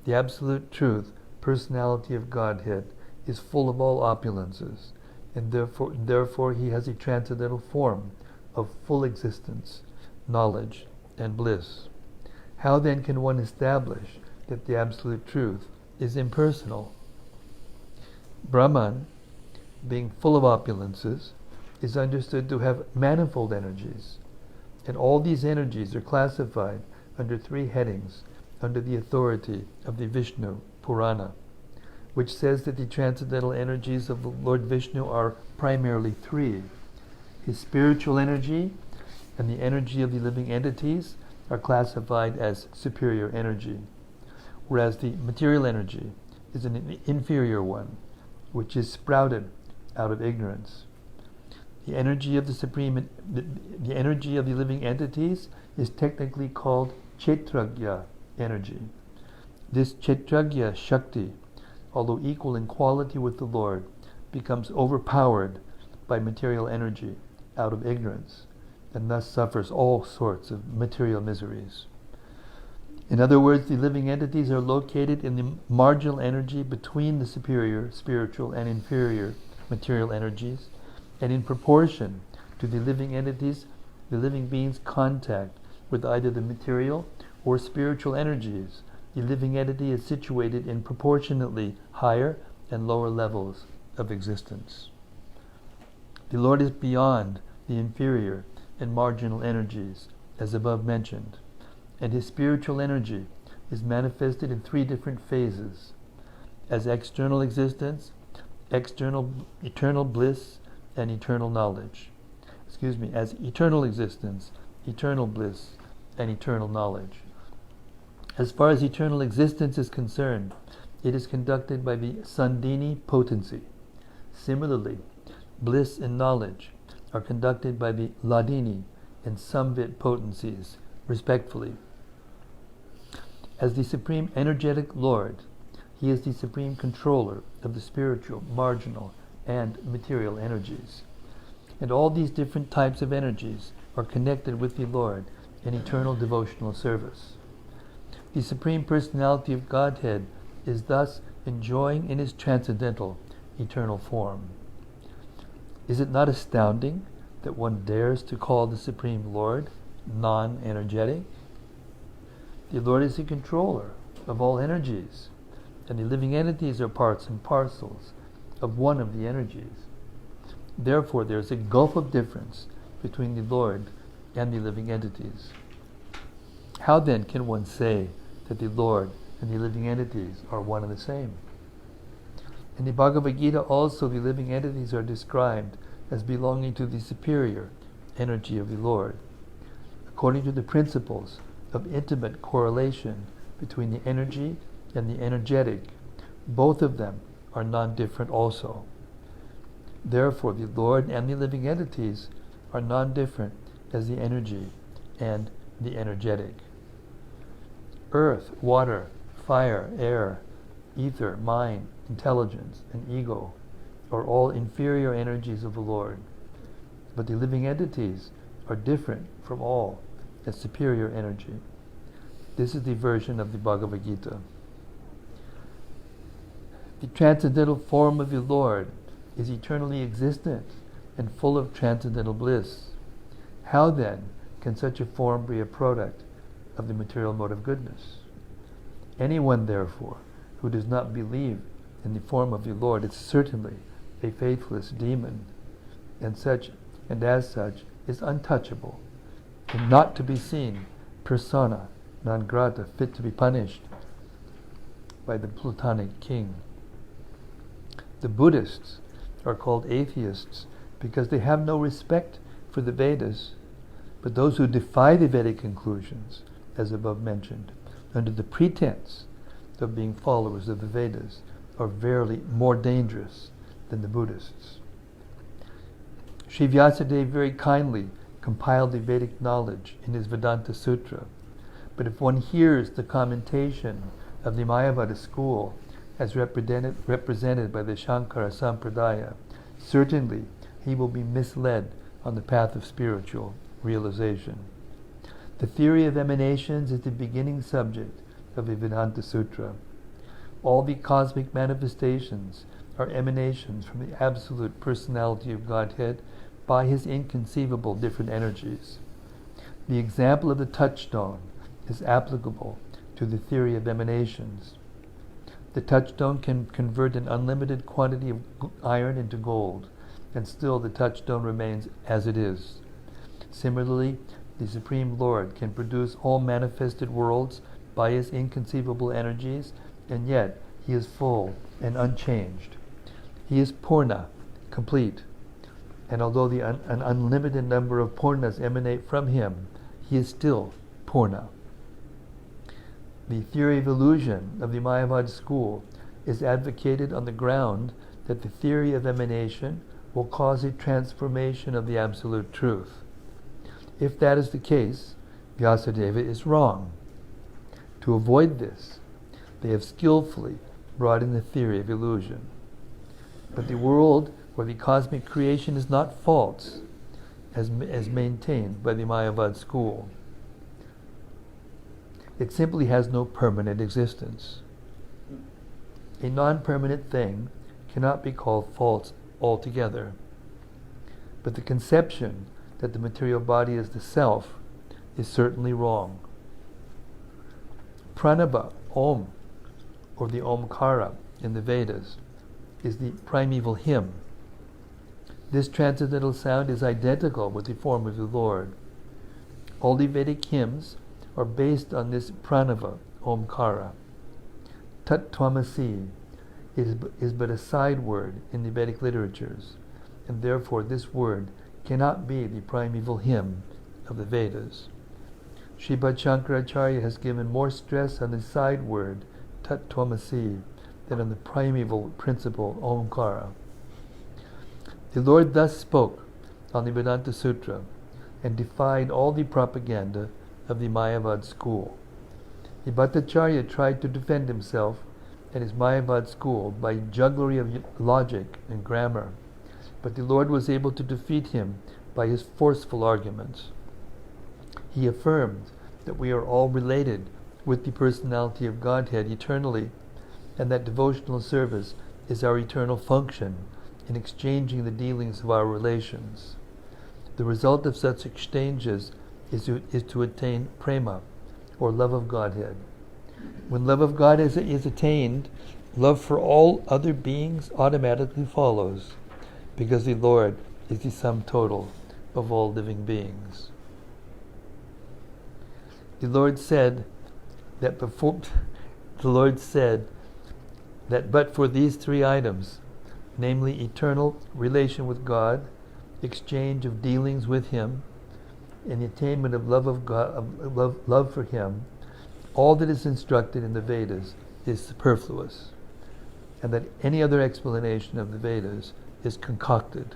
S1: The absolute truth, personality of Godhead, is full of all opulences, and therefore he has a transcendental form of full existence, knowledge, and bliss. How then can one establish that the absolute truth is impersonal? Brahman, being full of opulences, is understood to have manifold energies, and all these energies are classified under three headings under the authority of the Vishnu Purana, which says that the transcendental energies of the Lord Vishnu are primarily three. His spiritual energy and the energy of the living entities are classified as superior energy, whereas the material energy is an inferior one, which is sprouted out of ignorance. The energy of the energy of the living entities is technically called Kshetragya energy. This Kshetragya Shakti, although equal in quality with the Lord, becomes overpowered by material energy out of ignorance, and thus suffers all sorts of material miseries. In other words, the living entities are located in the marginal energy between the superior spiritual and inferior material energies, and in proportion to the living entities, the living beings' contact with either the material or spiritual energies, the living entity is situated in proportionately higher and lower levels of existence. The Lord is beyond the inferior and marginal energies, as above mentioned, and his spiritual energy is manifested in three different phases: as external existence, eternal bliss, and eternal knowledge. As eternal existence, eternal bliss, and eternal knowledge. As far as eternal existence is concerned, it is conducted by the Sandhini potency. Similarly, bliss and knowledge are conducted by the Hladini and Samvit potencies, respectively. As the supreme energetic Lord, he is the supreme controller of the spiritual, marginal, and material energies. And all these different types of energies are connected with the Lord in eternal devotional service. The Supreme Personality of Godhead is thus enjoying in his transcendental, eternal form. Is it not astounding that one dares to call the Supreme Lord non-energetic? The Lord is the controller of all energies, and the living entities are parts and parcels of one of the energies. Therefore, there is a gulf of difference between the Lord and the living entities. How then can one say that the Lord and the living entities are one and the same? In the Bhagavad Gita also the living entities are described as belonging to the superior energy of the Lord, according to the principles of intimate correlation between the energy and the energetic. Both of them are non-different also. Therefore, the Lord and the living entities are non-different as the energy and the energetic. Earth, water, fire, air, ether, mind, intelligence, and ego are all inferior energies of the Lord, but the living entities are different from all as superior energy. This is the version of the Bhagavad Gita. The transcendental form of the Lord is eternally existent and full of transcendental bliss. How then can such a form be a product of the material mode of goodness? Anyone, therefore, who does not believe in the form of the Lord is certainly a faithless demon, and as such is untouchable, and not to be seen persona non grata, fit to be punished by the Plutonic king. The Buddhists are called atheists because they have no respect for the Vedas, but those who defy the Vedic conclusions, as above mentioned, under the pretense of being followers of the Vedas, are verily more dangerous than the Buddhists. Sri Vyasadeva very kindly compiled the Vedic knowledge in his Vedanta Sutra, but if one hears the commentation of the Mayavada school as represented by the Shankara Sampradaya, certainly he will be misled on the path of spiritual realization. The theory of emanations is the beginning subject of the Vedanta Sutra. All the cosmic manifestations are emanations from the absolute personality of Godhead by his inconceivable different energies. The example of the touchstone is applicable to the theory of emanations. The touchstone can convert an unlimited quantity of iron into gold, and still the touchstone remains as it is. Similarly, the Supreme Lord can produce all manifested worlds by his inconceivable energies, and yet he is full and unchanged. He is Purna, complete, and although an unlimited number of Purnas emanate from him, he is still Purna. The theory of illusion of the Mayavad school is advocated on the ground that the theory of emanation will cause a transformation of the absolute truth. If that is the case, Vyasadeva is wrong. To avoid this, they have skillfully brought in the theory of illusion. But the world where the cosmic creation is not false, as maintained by the Mayavad school, it simply has no permanent existence. A non-permanent thing cannot be called false altogether. But the conception that the material body is the self is certainly wrong. Pranabha, Om, or the Omkara in the Vedas, is the primeval hymn. This transcendental sound is identical with the form of the Lord. All the Vedic hymns are based on this pranava, Omkara. Tat Tvamasi is but a side word in the Vedic literatures, and therefore this word cannot be the primeval hymn of the Vedas. Sripad Shankaracharya has given more stress on the side word Tat Tvamasi than on the primeval principle Omkara. The Lord thus spoke on the Vedanta Sutra and defied all the propaganda of the Mayavad school. The Bhattacharya tried to defend himself and his Mayavad school by jugglery of logic and grammar, but the Lord was able to defeat him by his forceful arguments. He affirmed that we are all related with the personality of Godhead eternally, and that devotional service is our eternal function in exchanging the dealings of our relations. The result of such exchanges is to attain prema, or love of Godhead. When love of God is attained, love for all other beings automatically follows, because the Lord is the sum total of all living beings. The Lord said that but for these three items, namely eternal relation with God, exchange of dealings with Him, and the attainment of love of God, love for Him, all that is instructed in the Vedas is superfluous, and that any other explanation of the Vedas is concocted.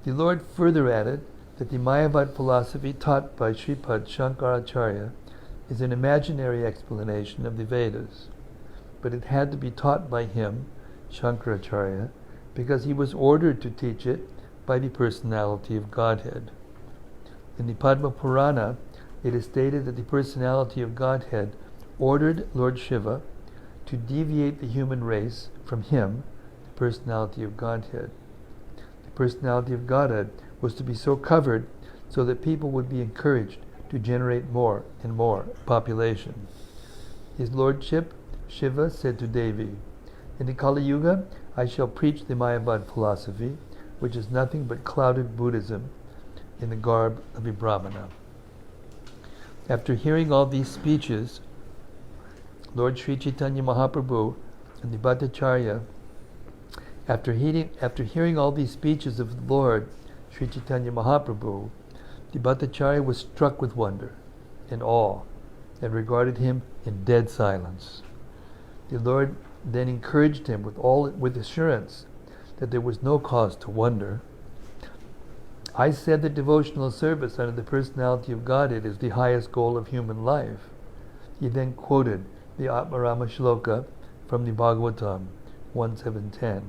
S1: The Lord further added that the Mayavad philosophy taught by Sripad Shankaracharya is an imaginary explanation of the Vedas, but it had to be taught by him, Shankaracharya, because he was ordered to teach it by the personality of Godhead. In the Padma Purana, it is stated that the personality of Godhead ordered Lord Shiva to deviate the human race from him, the personality of Godhead. The personality of Godhead was to be so covered so that people would be encouraged to generate more and more population. His Lordship, Shiva, said to Devi, "In the Kali Yuga, I shall preach the Mayavad philosophy, which is nothing but clouded Buddhism in the garb of a Brahmana." After hearing all these speeches, Lord Sri Chaitanya Mahaprabhu and the Bhattacharya, after hearing all these speeches of the Lord Sri Chaitanya Mahaprabhu, the Bhattacharya was struck with wonder and awe and regarded him in dead silence. The Lord then encouraged him with assurance that there was no cause to wonder. I said that devotional service under the personality of Godhead is the highest goal of human life. He then quoted the Atmarama Shloka from the Bhagavatam 1.7.10,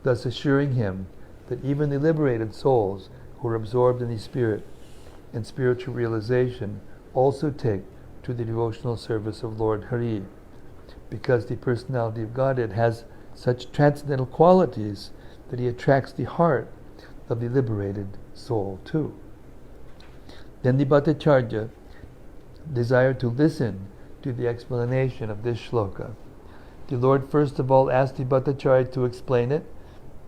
S1: thus assuring him that even the liberated souls who are absorbed in the Spirit and spiritual realization also take to the devotional service of Lord Hari, because the personality of Godhead has such transcendental qualities that he attracts the heart of the liberated soul too. Then the Bhattacharya desired to listen to the explanation of this shloka. The Lord first of all asked the Bhattacharya to explain it,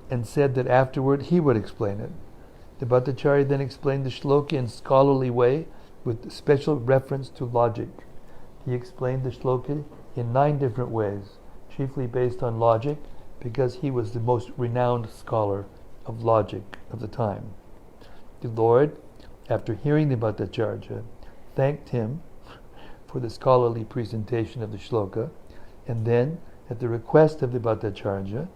S1: and said that afterward he would explain it. The Bhattacharya then explained the shloka in scholarly way with special reference to logic. He explained the shloka in 9 different ways, chiefly based on logic, because he was the most renowned scholar of logic of the time. The Lord, after hearing the Bhattacharya, thanked him for the scholarly presentation of the shloka, and then, at the request of the Bhattacharya,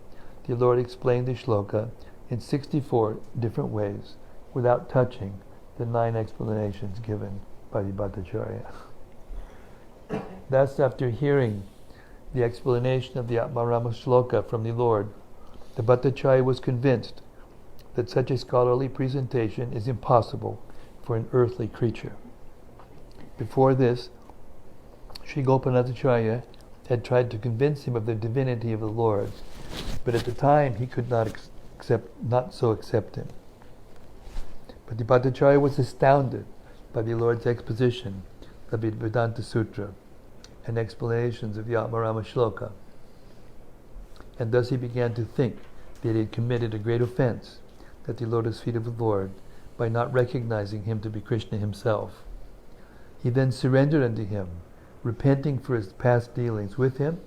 S1: the Lord explained the shloka in 64 different ways, without touching the 9 explanations given by the Bhattacharya. Thus, after hearing the explanation of the Atmarama Shloka from the Lord, the Bhattacharya was convinced that such a scholarly presentation is impossible for an earthly creature. Before this, Sri Gopinath Acharya had tried to convince him of the divinity of the Lord, but at the time he could not accept him. But the Bhattacharya was astounded by the Lord's exposition of the Vedanta Sutra and explanations of the Atmarama Shloka, and thus he began to think that he had committed a great offense at the lotus feet of the Lord by not recognizing him to be Krishna himself. He then surrendered unto him, repenting for his past dealings with him,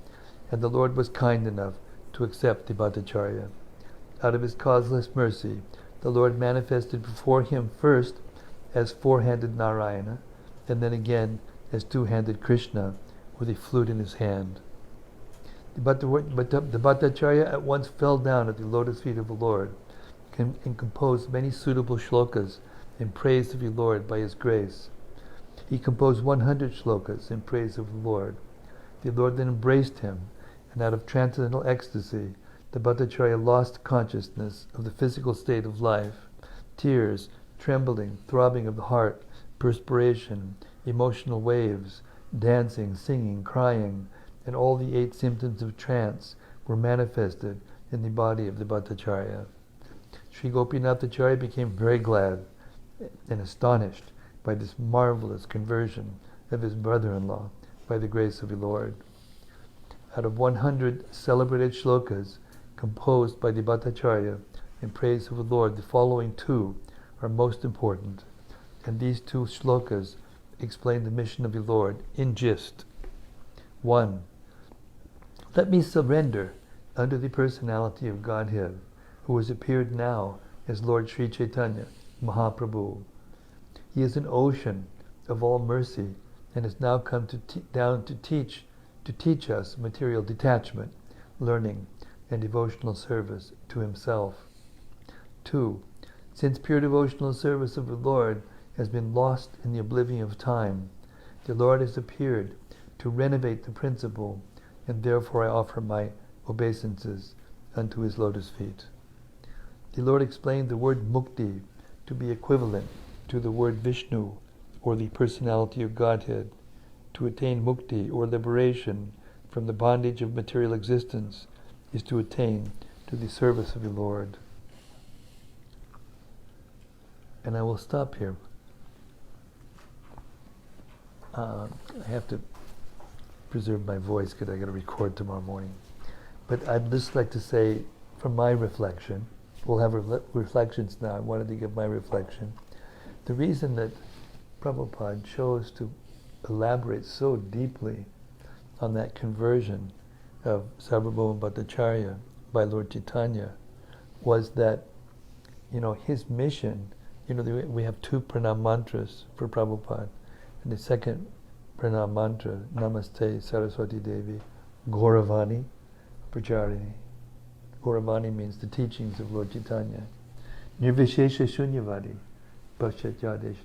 S1: and the Lord was kind enough to accept the Bhattacharya. Out of his causeless mercy, the Lord manifested before him first as 4-handed Narayana, and then again as 2-handed Krishna with a flute in his hand. The Bhattacharya at once fell down at the lotus feet of the Lord and composed many suitable shlokas in praise of the Lord by his grace. He composed 100 shlokas in praise of the Lord. The Lord then embraced him, and out of transcendental ecstasy, the Bhattacharya lost consciousness of the physical state of life. Tears, trembling, throbbing of the heart, perspiration, emotional waves, dancing, singing, crying, and all the 8 symptoms of trance were manifested in the body of the Bhattacharya. Sri Gopinath Acharya became very glad and astonished by this marvelous conversion of his brother-in-law by the grace of the Lord. Out of 100 celebrated shlokas composed by the Bhattacharya in praise of the Lord, the following two are most important, and these two shlokas explain the mission of the Lord in gist. 1. Let me surrender unto the personality of Godhead, who has appeared now as Lord Sri Chaitanya, Mahaprabhu. He is an ocean of all mercy and has now come down to teach us material detachment, learning, and devotional service to himself. 2. Since pure devotional service of the Lord has been lost in the oblivion of time, the Lord has appeared to renovate the principle, and therefore I offer my obeisances unto his lotus feet. The Lord explained the word mukti to be equivalent to the word Vishnu, or the personality of Godhead. To attain mukti, or liberation from the bondage of material existence, is to attain to the service of the Lord. And I will stop here. I have to preserve my voice because I got to record tomorrow morning. But I'd just like to say, from my reflection, we'll have reflections now. I wanted to give my reflection. The reason that Prabhupada chose to elaborate so deeply on that conversion of Sarvabhauma Bhattacharya by Lord Chaitanya was that, his mission, we have two pranam mantras for Prabhupada. And the second pranam mantra, Namaste Saraswati Devi, Gauravani Pracharini. Gauravani means the teachings of Lord Chaitanya. Nirvishesha Shunyavadi, Bhakshyadesh.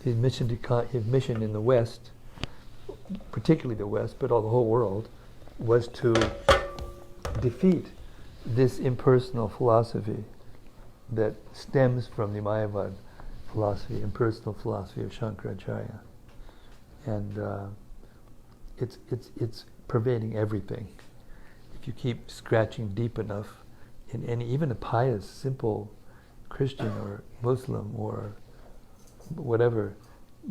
S1: His mission in the West, particularly the West, but the whole world, was to defeat this impersonal philosophy that stems from the Mayavad philosophy, impersonal philosophy of Shankaracharya. And it's pervading everything. If you keep scratching deep enough in even a pious, simple Christian or Muslim or whatever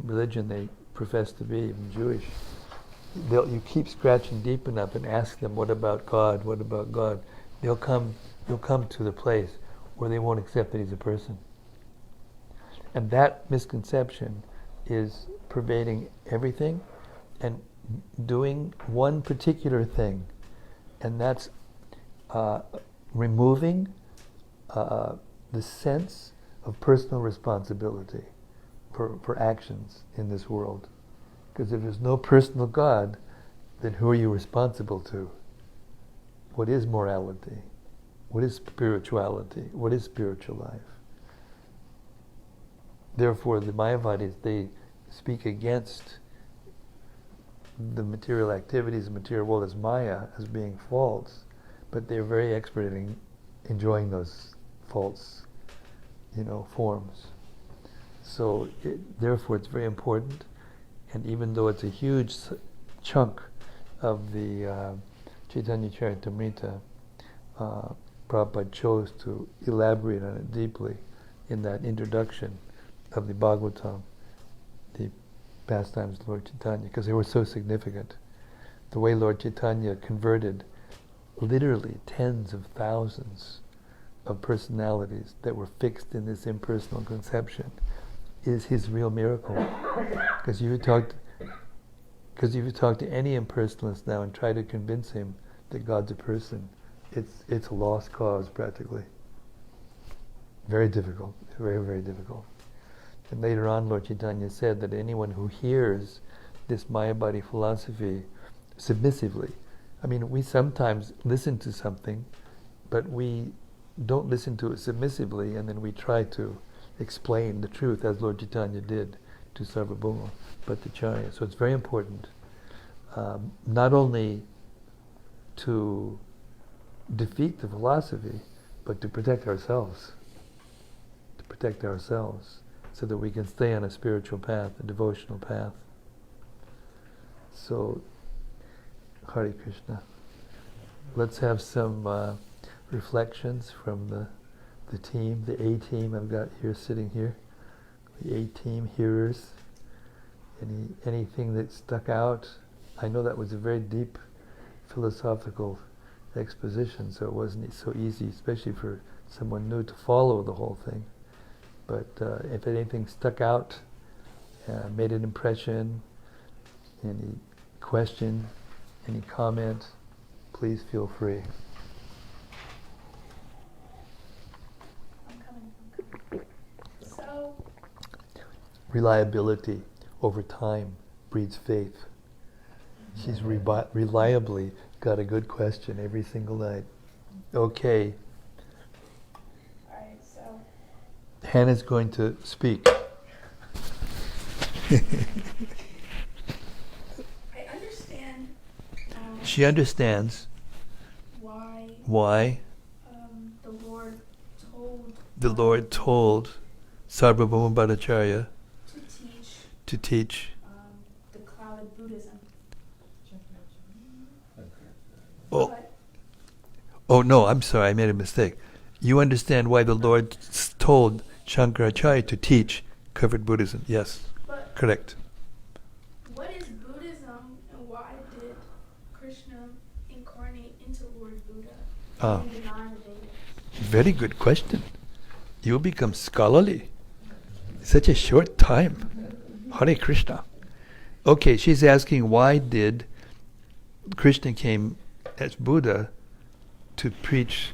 S1: religion they profess to be, even Jewish, you keep scratching deep enough and ask them, what about God? What about God? You'll come to the place where they won't accept that he's a person. And that misconception is pervading everything and doing one particular thing, and that's removing the sense of personal responsibility for actions in this world. Because if there's no personal God, then who are you responsible to? What is morality? What is spirituality? What is spiritual life? Therefore, the Mayavadis, they speak against the material activities, the material world as Maya, as being false, but they're very expert in enjoying those false, forms. So, therefore, it's very important. And even though it's a huge chunk of the Chaitanya Charitamrita, Prabhupada chose to elaborate on it deeply in that introduction of the Bhagavatam, the pastimes of Lord Chaitanya, because they were so significant. The way Lord Chaitanya converted literally tens of thousands of personalities that were fixed in this impersonal conception is his real miracle. Because if you talk to any impersonalist now and try to convince him that God's a person, it's a lost cause practically. Very difficult, very, very difficult. And later on, Lord Chaitanya said that anyone who hears this Mayavadi philosophy submissively, we sometimes listen to something, but we don't listen to it submissively, and then we try to explain the truth as Lord Chaitanya did to Sarvabhauma Bhattacharya. So it's very important, not only to defeat the philosophy, but to protect ourselves. So that we can stay on a spiritual path, a devotional path. So, Hare Krishna. Let's have some reflections from the the team, the A team I've got here sitting here, the A team hearers. Anything that stuck out? I know that was a very deep philosophical exposition, so it wasn't so easy, especially for someone new, to follow the whole thing. But if anything stuck out, made an impression, any question, any comment, please feel free.
S3: I'm coming. So,
S1: Reliability over time breeds faith. She's reliably got a good question every single night. Okay.
S3: alright, so,
S1: Hannah's going to speak.
S3: I understand
S1: She understands
S3: why the Lord told
S1: Sarvabhauma Bhattacharya
S3: to teach
S1: to teach.
S3: the clouded Buddhism.
S1: Oh,
S3: But
S1: oh no, I'm sorry, I made a mistake. You understand why the Lord told Shankaracharya to teach covered Buddhism. Yes,
S3: But
S1: correct.
S3: what is Buddhism, and why did Krishna incarnate into Lord Buddha
S1: Ah.
S3: in the non-Vedic?
S1: Very good question. You become scholarly. Such a short time. Hare Krishna. Okay, she's asking why did Krishna came as Buddha to preach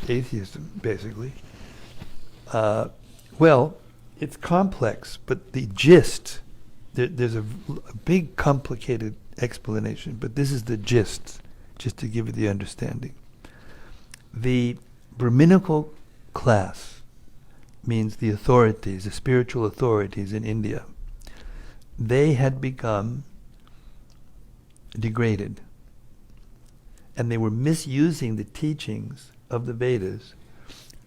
S1: atheism, basically. Well, it's complex, but the gist, there's a big complicated explanation, but this is the gist, just to give you the understanding. The Brahminical class means the authorities, the spiritual authorities in India. They had become degraded, and they were misusing the teachings of the Vedas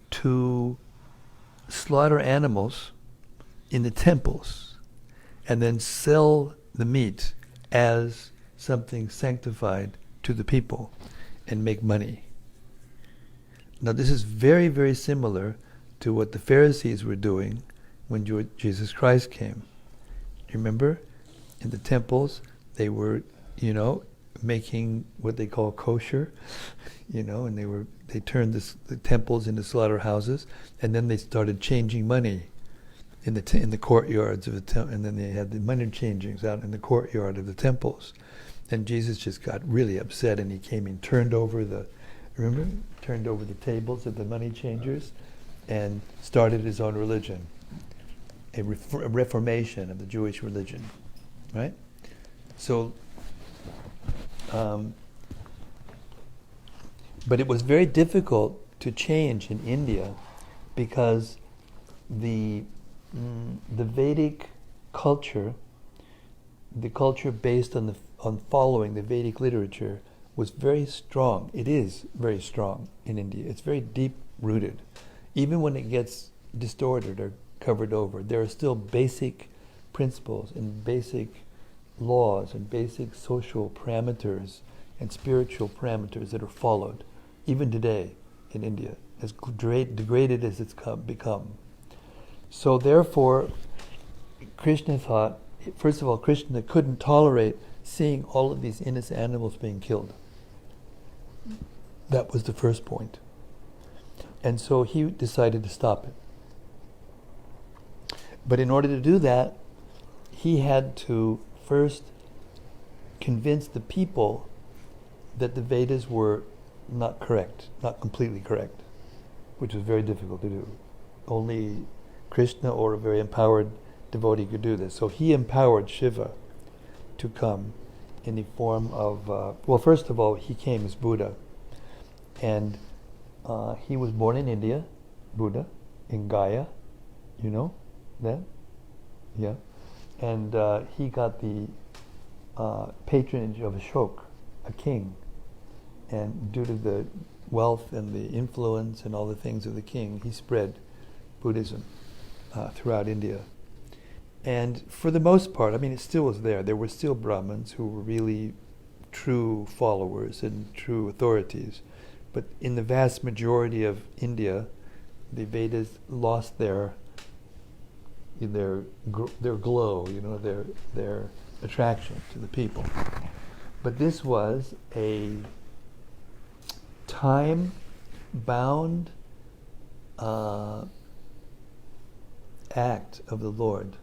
S1: to slaughter animals in the temples and then sell the meat as something sanctified to the people and make money. Now this is very, very similar to what the Pharisees were doing when Jesus Christ came. Remember, in the temples, they were, making what they call kosher, and they turned the temples into slaughterhouses, and then they started changing money in the courtyards of the temple, and then they had the money changings out in the courtyard of the temples. And Jesus just got really upset, and he came and turned over the tables of the money changers, and started his own religion, a reformation of the Jewish religion, right? So, but it was very difficult to change in India because the Vedic culture, the culture based on following the Vedic literature, was very strong. It is very strong in India. It's very deep rooted. Even when it gets distorted or covered over, there are still basic principles and basic laws and basic social parameters and spiritual parameters that are followed, even today in India, as degraded as it's become. So therefore, Krishna thought, first of all, Krishna couldn't tolerate seeing all of these innocent animals being killed. That was the first point. And so he decided to stop it. But in order to do that, he had to first convince the people that the Vedas were not correct, not completely correct, which was very difficult to do. Only Krishna or a very empowered devotee could do this. So he empowered Shiva to come in the form of, first of all, he came as Buddha. And he was born in India, Buddha, in Gaya. You know that? Yeah. And he got the patronage of Ashoka, a king. And due to the wealth and the influence and all the things of the king, he spread Buddhism throughout India. And for the most part, it still was there. There were still Brahmins who were really true followers and true authorities. But in the vast majority of India, the Vedas lost their glow, their attraction to the people. But this was a time-bound act of the Lord.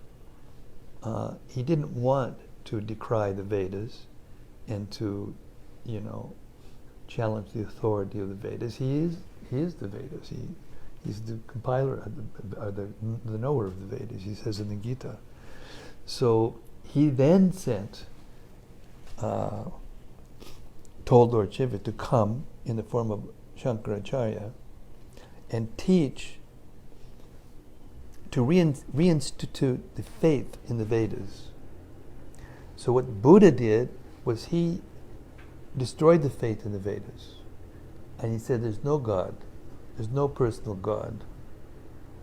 S1: He didn't want to decry the Vedas and to, challenge the authority of the Vedas. He is the Vedas. He's the compiler, the knower of the Vedas, he says in the Gita. So he then told Lord Shiva to come in the form of Shankaracharya and teach, to reinstitute the faith in the Vedas. So what Buddha did was he destroyed the faith in the Vedas. And he said there's no God. There's no personal God.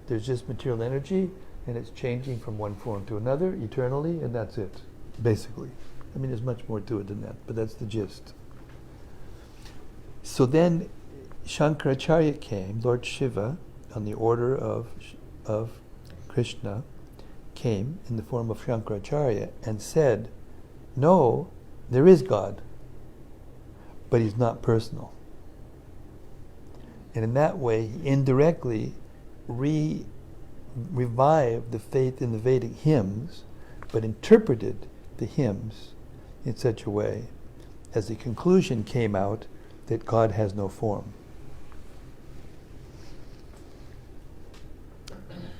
S1: There's just material energy, and it's changing from one form to another eternally, and that's it, basically. I mean, there's much more to it than that, but that's the gist. So then Shankaracharya came, Lord Shiva, on the order of Krishna, came in the form of Shankaracharya and said, no, there is God, but he's not personal. And in that way, he indirectly revived the faith in the Vedic hymns, but interpreted the hymns in such a way as the conclusion came out that God has no form.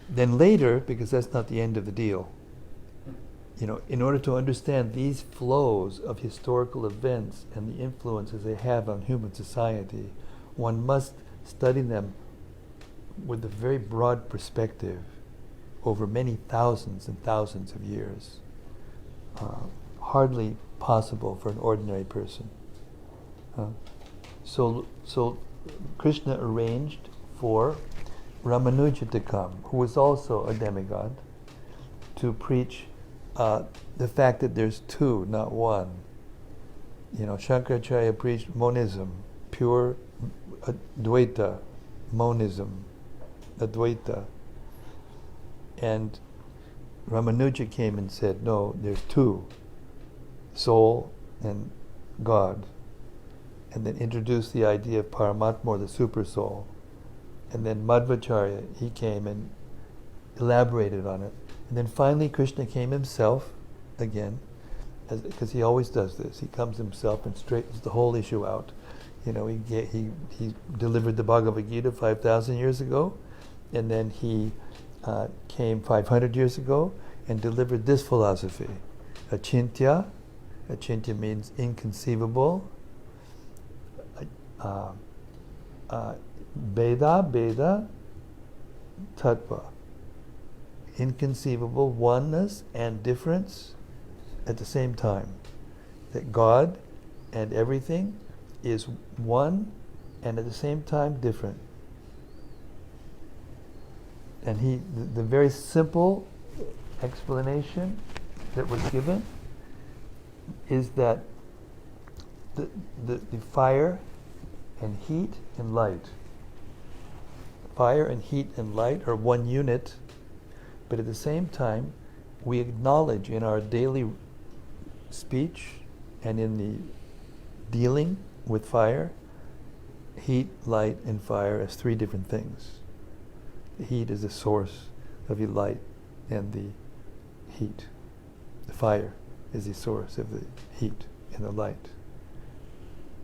S1: Then later, because that's not the end of the deal, in order to understand these flows of historical events and the influences they have on human society, one must study them with a very broad perspective over many thousands and thousands of years. Hardly possible for an ordinary person. So Krishna arranged for Ramanuja to come, who was also a demigod, to preach the fact that there's two, not one. Shankaracharya preached monism, pure Advaita, monism, Advaita. And Ramanuja came and said, no, there's two, soul and God. And then introduced the idea of Paramatma, or the super soul. And then Madhvacharya, he came and elaborated on it. And then finally Krishna came himself again, because he always does this. He comes himself and straightens the whole issue out. He delivered the Bhagavad Gita 5,000 years ago, and then he came 500 years ago and delivered this philosophy. Achintya means inconceivable. Beda, tattva. Inconceivable oneness and difference at the same time. That God and everything is one and at the same time different. And the very simple explanation that was given is that the fire and heat and light. Fire and heat and light are one unit, but at the same time, we acknowledge in our daily speech and in the dealing with fire, heat, light, and fire as three different things. The heat is the source of the light and the heat. The fire is the source of the heat and the light.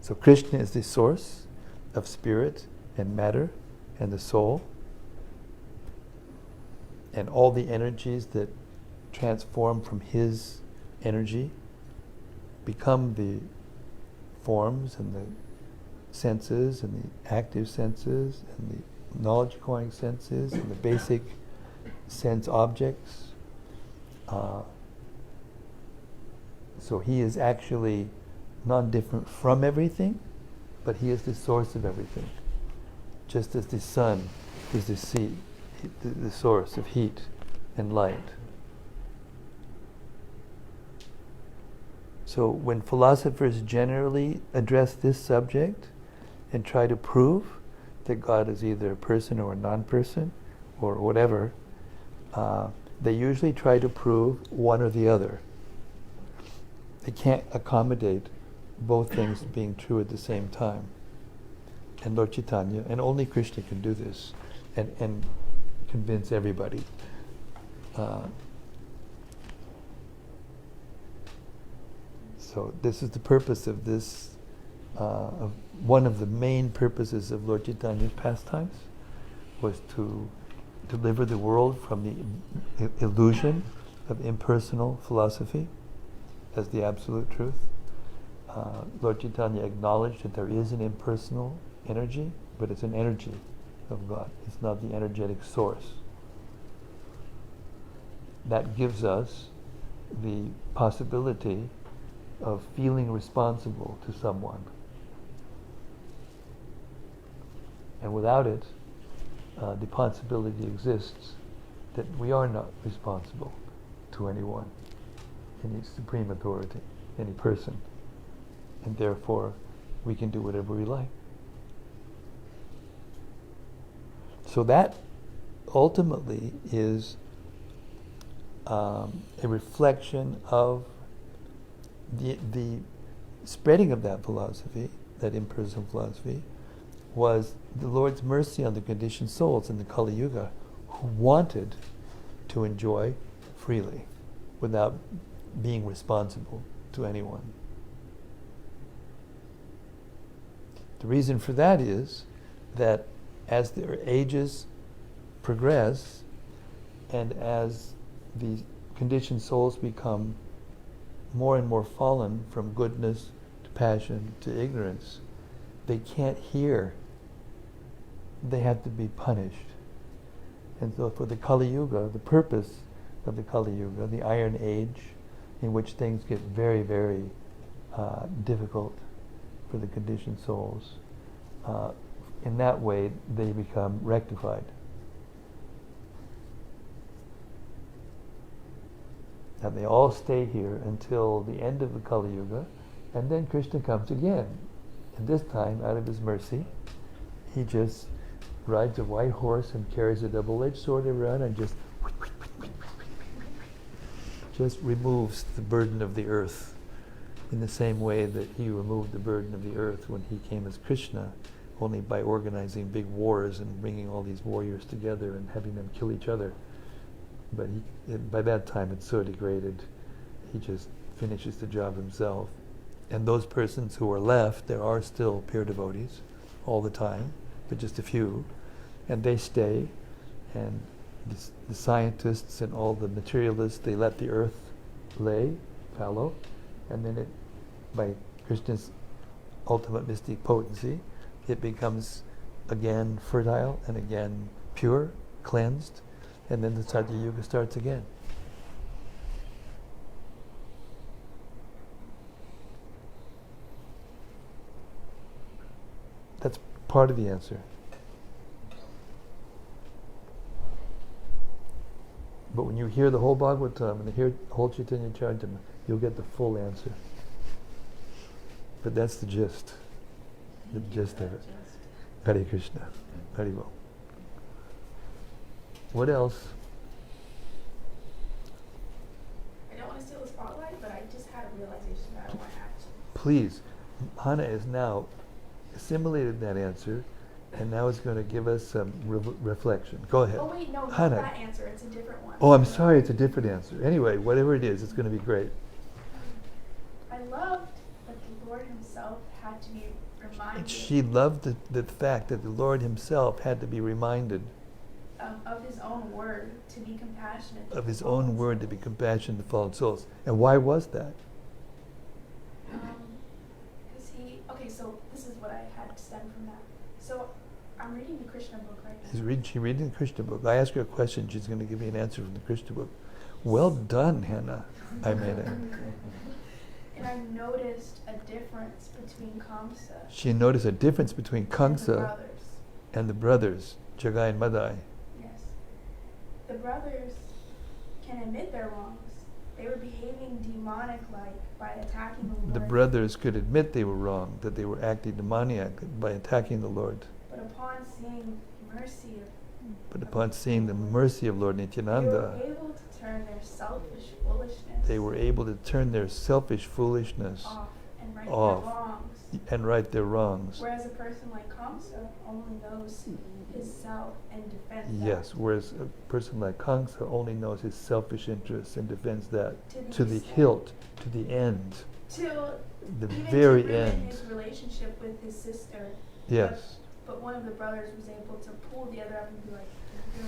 S1: So Krishna is the source of spirit and matter and the soul, and all the energies that transform from his energy become the forms and the senses and the active senses and the knowledge acquiring senses and the basic sense objects. So he is actually not different from everything, but he is the source of everything. Just as the sun is the source of heat and light. So when philosophers generally address this subject and try to prove that God is either a person or a non-person or whatever, they usually try to prove one or the other. They can't accommodate both things being true at the same time. And Lord Chaitanya, and only Krishna can do this and convince everybody. So this is the purpose of this, of one of the main purposes of Lord Chaitanya's pastimes, was to deliver the world from the illusion of impersonal philosophy as the absolute truth. Lord Chaitanya acknowledged that there is an impersonal energy, but it's an energy of God. It's not the energetic source. That gives us the possibility of feeling responsible to someone. And without it, the possibility exists that we are not responsible to anyone, any supreme authority, any person. And therefore, we can do whatever we like. So that ultimately is a reflection of the spreading of that philosophy, that impersonal philosophy, was the Lord's mercy on the conditioned souls in the Kali Yuga who wanted to enjoy freely without being responsible to anyone. The reason for that is that as their ages progress and as the conditioned souls become more and more fallen from goodness to passion to ignorance, they can't hear. They have to be punished. And so for the Kali Yuga, the purpose of the Kali Yuga, the Iron Age, in which things get very, very difficult for the conditioned souls, in that way they become rectified. And they all stay here until the end of the Kali Yuga, and then Krishna comes again. And this time, out of his mercy, he just rides a white horse and carries a double-edged sword around and just removes the burden of the earth in the same way that he removed the burden of the earth when he came as Krishna, only by organizing big wars and bringing all these warriors together and having them kill each other. But by that time it's so degraded, he just finishes the job himself. And those persons who are left, there are still pure devotees all the time, but just a few, and they stay, and the scientists and all the materialists, they let the earth lay fallow, and then by Krishna's ultimate mystic potency, it becomes again fertile and again pure, cleansed, and then the Satya Yuga starts again. That's part of the answer. But when you hear the whole Bhagavatam and you hear the whole Chaitanya Charitamrita, you'll get the full answer. But that's the gist. The gist of it. Hare Krishna. Hare Bol. What else?
S3: I don't want to steal the spotlight, but I just had a realization that I want to add to.
S1: Please. Hana has now assimilated that answer, and now it's going to give us some reflection. Go ahead.
S3: Oh wait, no, not
S1: Hana.
S3: that answer. It's a different one.
S1: Oh, I'm sorry, it's a different answer. Anyway, whatever it is, it's going to be great.
S3: I loved that the Lord himself had to be reminded.
S1: She loved the fact that the Lord himself had to be reminded
S3: of his own word to be compassionate.
S1: of his own word to be compassionate to fallen souls. And why was that?
S3: So this is what I had stemmed from that. So I'm reading the Krishna book right now.
S1: She's reading the Krishna book. I asked her a question, she's going to give me an answer from the Krishna book. Well done, Hannah. I made it.
S3: And I noticed a difference between Kamsa.
S1: She noticed a difference between Kamsa and the brothers, Jagai and Madhai.
S3: Yes. The brothers can admit their wrongs. They were behaving demonic-like by attacking the Lord.
S1: The brothers could admit they were wrong, that they were acting demoniac by attacking the Lord.
S3: But a upon seeing mercy
S1: But upon seeing the mercy of Lord
S3: they
S1: Nityananda,
S3: were able to turn their selfish foolishness
S1: they were able to turn their selfish foolishness
S3: off and right
S1: off
S3: their wrongs.
S1: and right their wrongs.
S3: Whereas a person like Kamsa only knows his self and defends
S1: Yes, whereas a person like Kangsa only knows his selfish interests and defends that to the
S3: extent.
S1: hilt, to the end,
S3: To
S1: the
S3: even
S1: very
S3: to ruin
S1: end.
S3: his relationship with his sister.
S1: Yes.
S3: But one of the brothers was able to pull the other up and be like,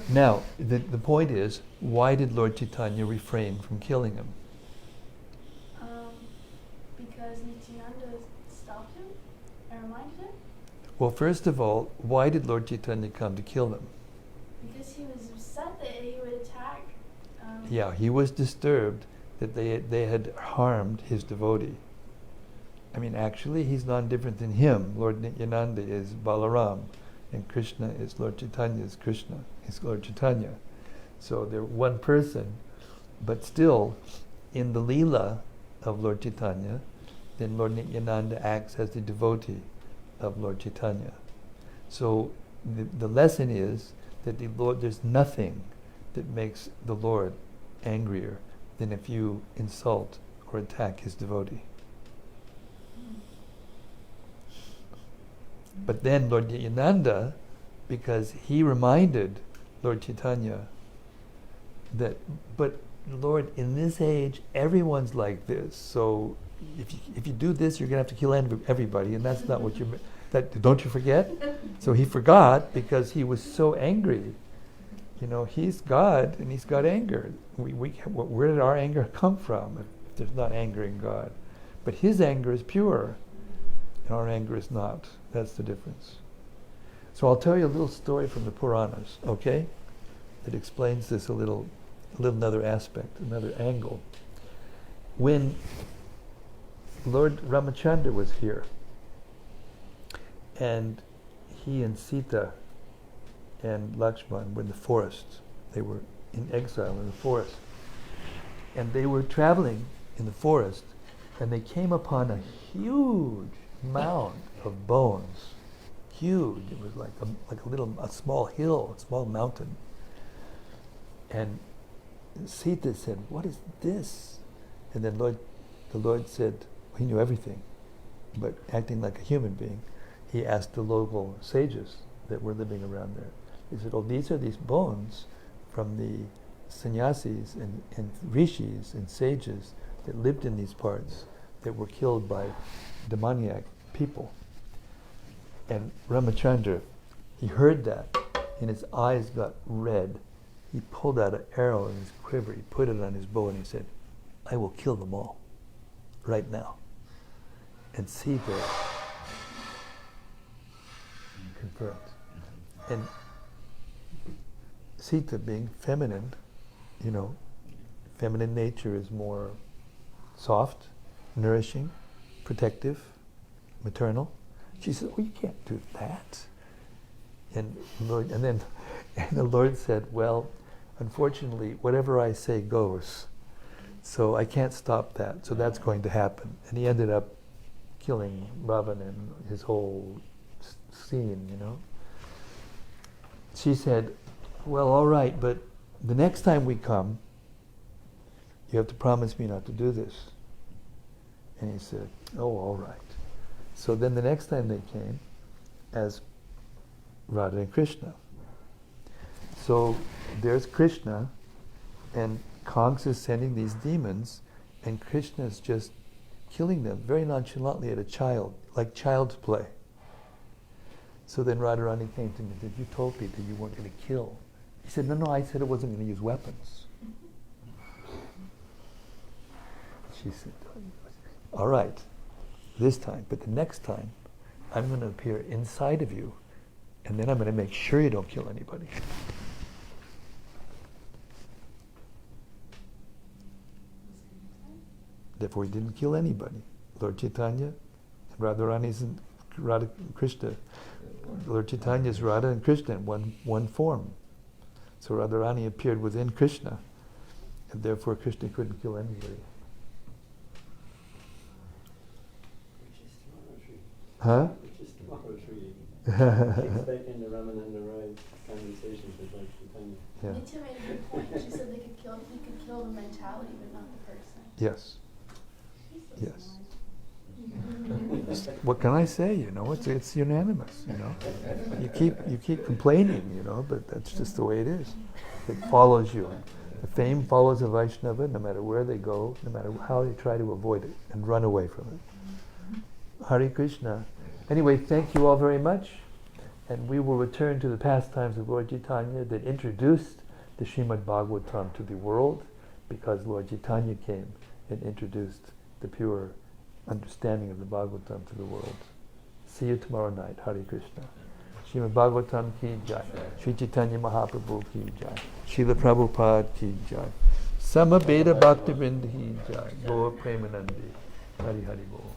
S1: Now, the point is, why did Lord Chaitanya refrain from killing him?
S3: because Nityananda stopped him and reminded him.
S1: Well, first of all, why did Lord Chaitanya come to kill him?
S3: Because he was upset that he would attack.
S1: Yeah, he was disturbed that they had harmed his devotee. I mean, actually, he's not different than him. Lord Nityananda is Balaram, and Krishna is Lord Chaitanya is Krishna, is Lord Chaitanya. So they're one person, but still, in the Leela of Lord Chaitanya, then Lord Nityananda acts as the devotee of Lord Chaitanya. So the lesson is that the Lord, there's nothing that makes the Lord angrier than if you insult or attack his devotee. But then Lord Nityananda, because he reminded Lord Chaitanya that, but Lord, in this age, everyone's like this. So if you do this, you're going to have to kill everybody, and that's not what you're. That don't you forget? So he forgot because he was so angry. You know, he's God, and he's got anger. Where did our anger come from? If there's not anger in God, but his anger is pure, and our anger is not. That's the difference. So I'll tell you a little story from the Puranas, okay? That explains this a little another aspect, another angle. When Lord Ramachandra was here, and he and Sita and Lakshman were in the forest. They were in exile in the forest. And they were traveling in the forest, and they came upon a huge mound of bones. Huge. It was like a small hill, a small mountain. And Sita said, "What is this?" And then the Lord said, he knew everything, but acting like a human being, he asked the local sages that were living around there. He said, "Oh, these are these bones from the sannyasis and rishis and sages that lived in these parts that were killed by demoniac people." And Ramachandra, he heard that, and his eyes got red. He pulled out an arrow in his quiver, he put it on his bow, and he said, "I will kill them all, right now." And Sita confirmed. And Sita, being feminine, you know, feminine nature is more soft, nourishing, protective, maternal. She said, "Oh, you can't do that." And the Lord said, "Well, unfortunately, whatever I say goes. So I can't stop that. So that's going to happen." And he ended up killing Ravan and his whole scene, you know. She said, "Well, all right, but the next time we come, you have to promise me not to do this." And he said, "Oh, all right." So then the next time they came as Radha and Krishna. So there's Krishna, and Kansa is sending these demons, and Krishna is just killing them very nonchalantly at a child, like child's play. So then Radharani came to me and said, "You told me that you weren't going to kill." He said, No, I said I wasn't going to use weapons." She said, "All right, this time, but the next time, I'm going to appear inside of you, and then I'm going to make sure you don't kill anybody." Therefore, he didn't kill anybody. Lord Chaitanya and Radharani's and Radha Krishna. Lord Chaitanya is Radha and Krishna in one form. So Radharani appeared within Krishna, and therefore Krishna couldn't kill anybody. Huh?
S4: Expecting the Ramananda Roy's conversations with Lord Chaitanya.
S1: Yeah.
S3: Nitya made a good point. She said he could kill the mentality, but not the person.
S1: Yes.
S3: He's so
S1: Yes.
S3: smart.
S1: What can I say? It's unanimous. You keep complaining, but that's just the way it is. It follows you. The fame follows a Vaishnava no matter where they go, no matter how they try to avoid it and run away from it. Hare Krishna. Anyway, thank you all very much, and we will return to the pastimes of Lord Chaitanya that introduced the Srimad-Bhagavatam to the world, because Lord Chaitanya came and introduced the pure understanding of the Bhagavatam to the world. See you tomorrow night. Hare Krishna. Srimad-Bhagavatam ki jai. Sri Chaitanya Mahaprabhu ki jai. Srila Prabhupada ki jai. Samaveda Bhaktivinoda ki jai. Gaur Premanandi. Hari Hari Bol.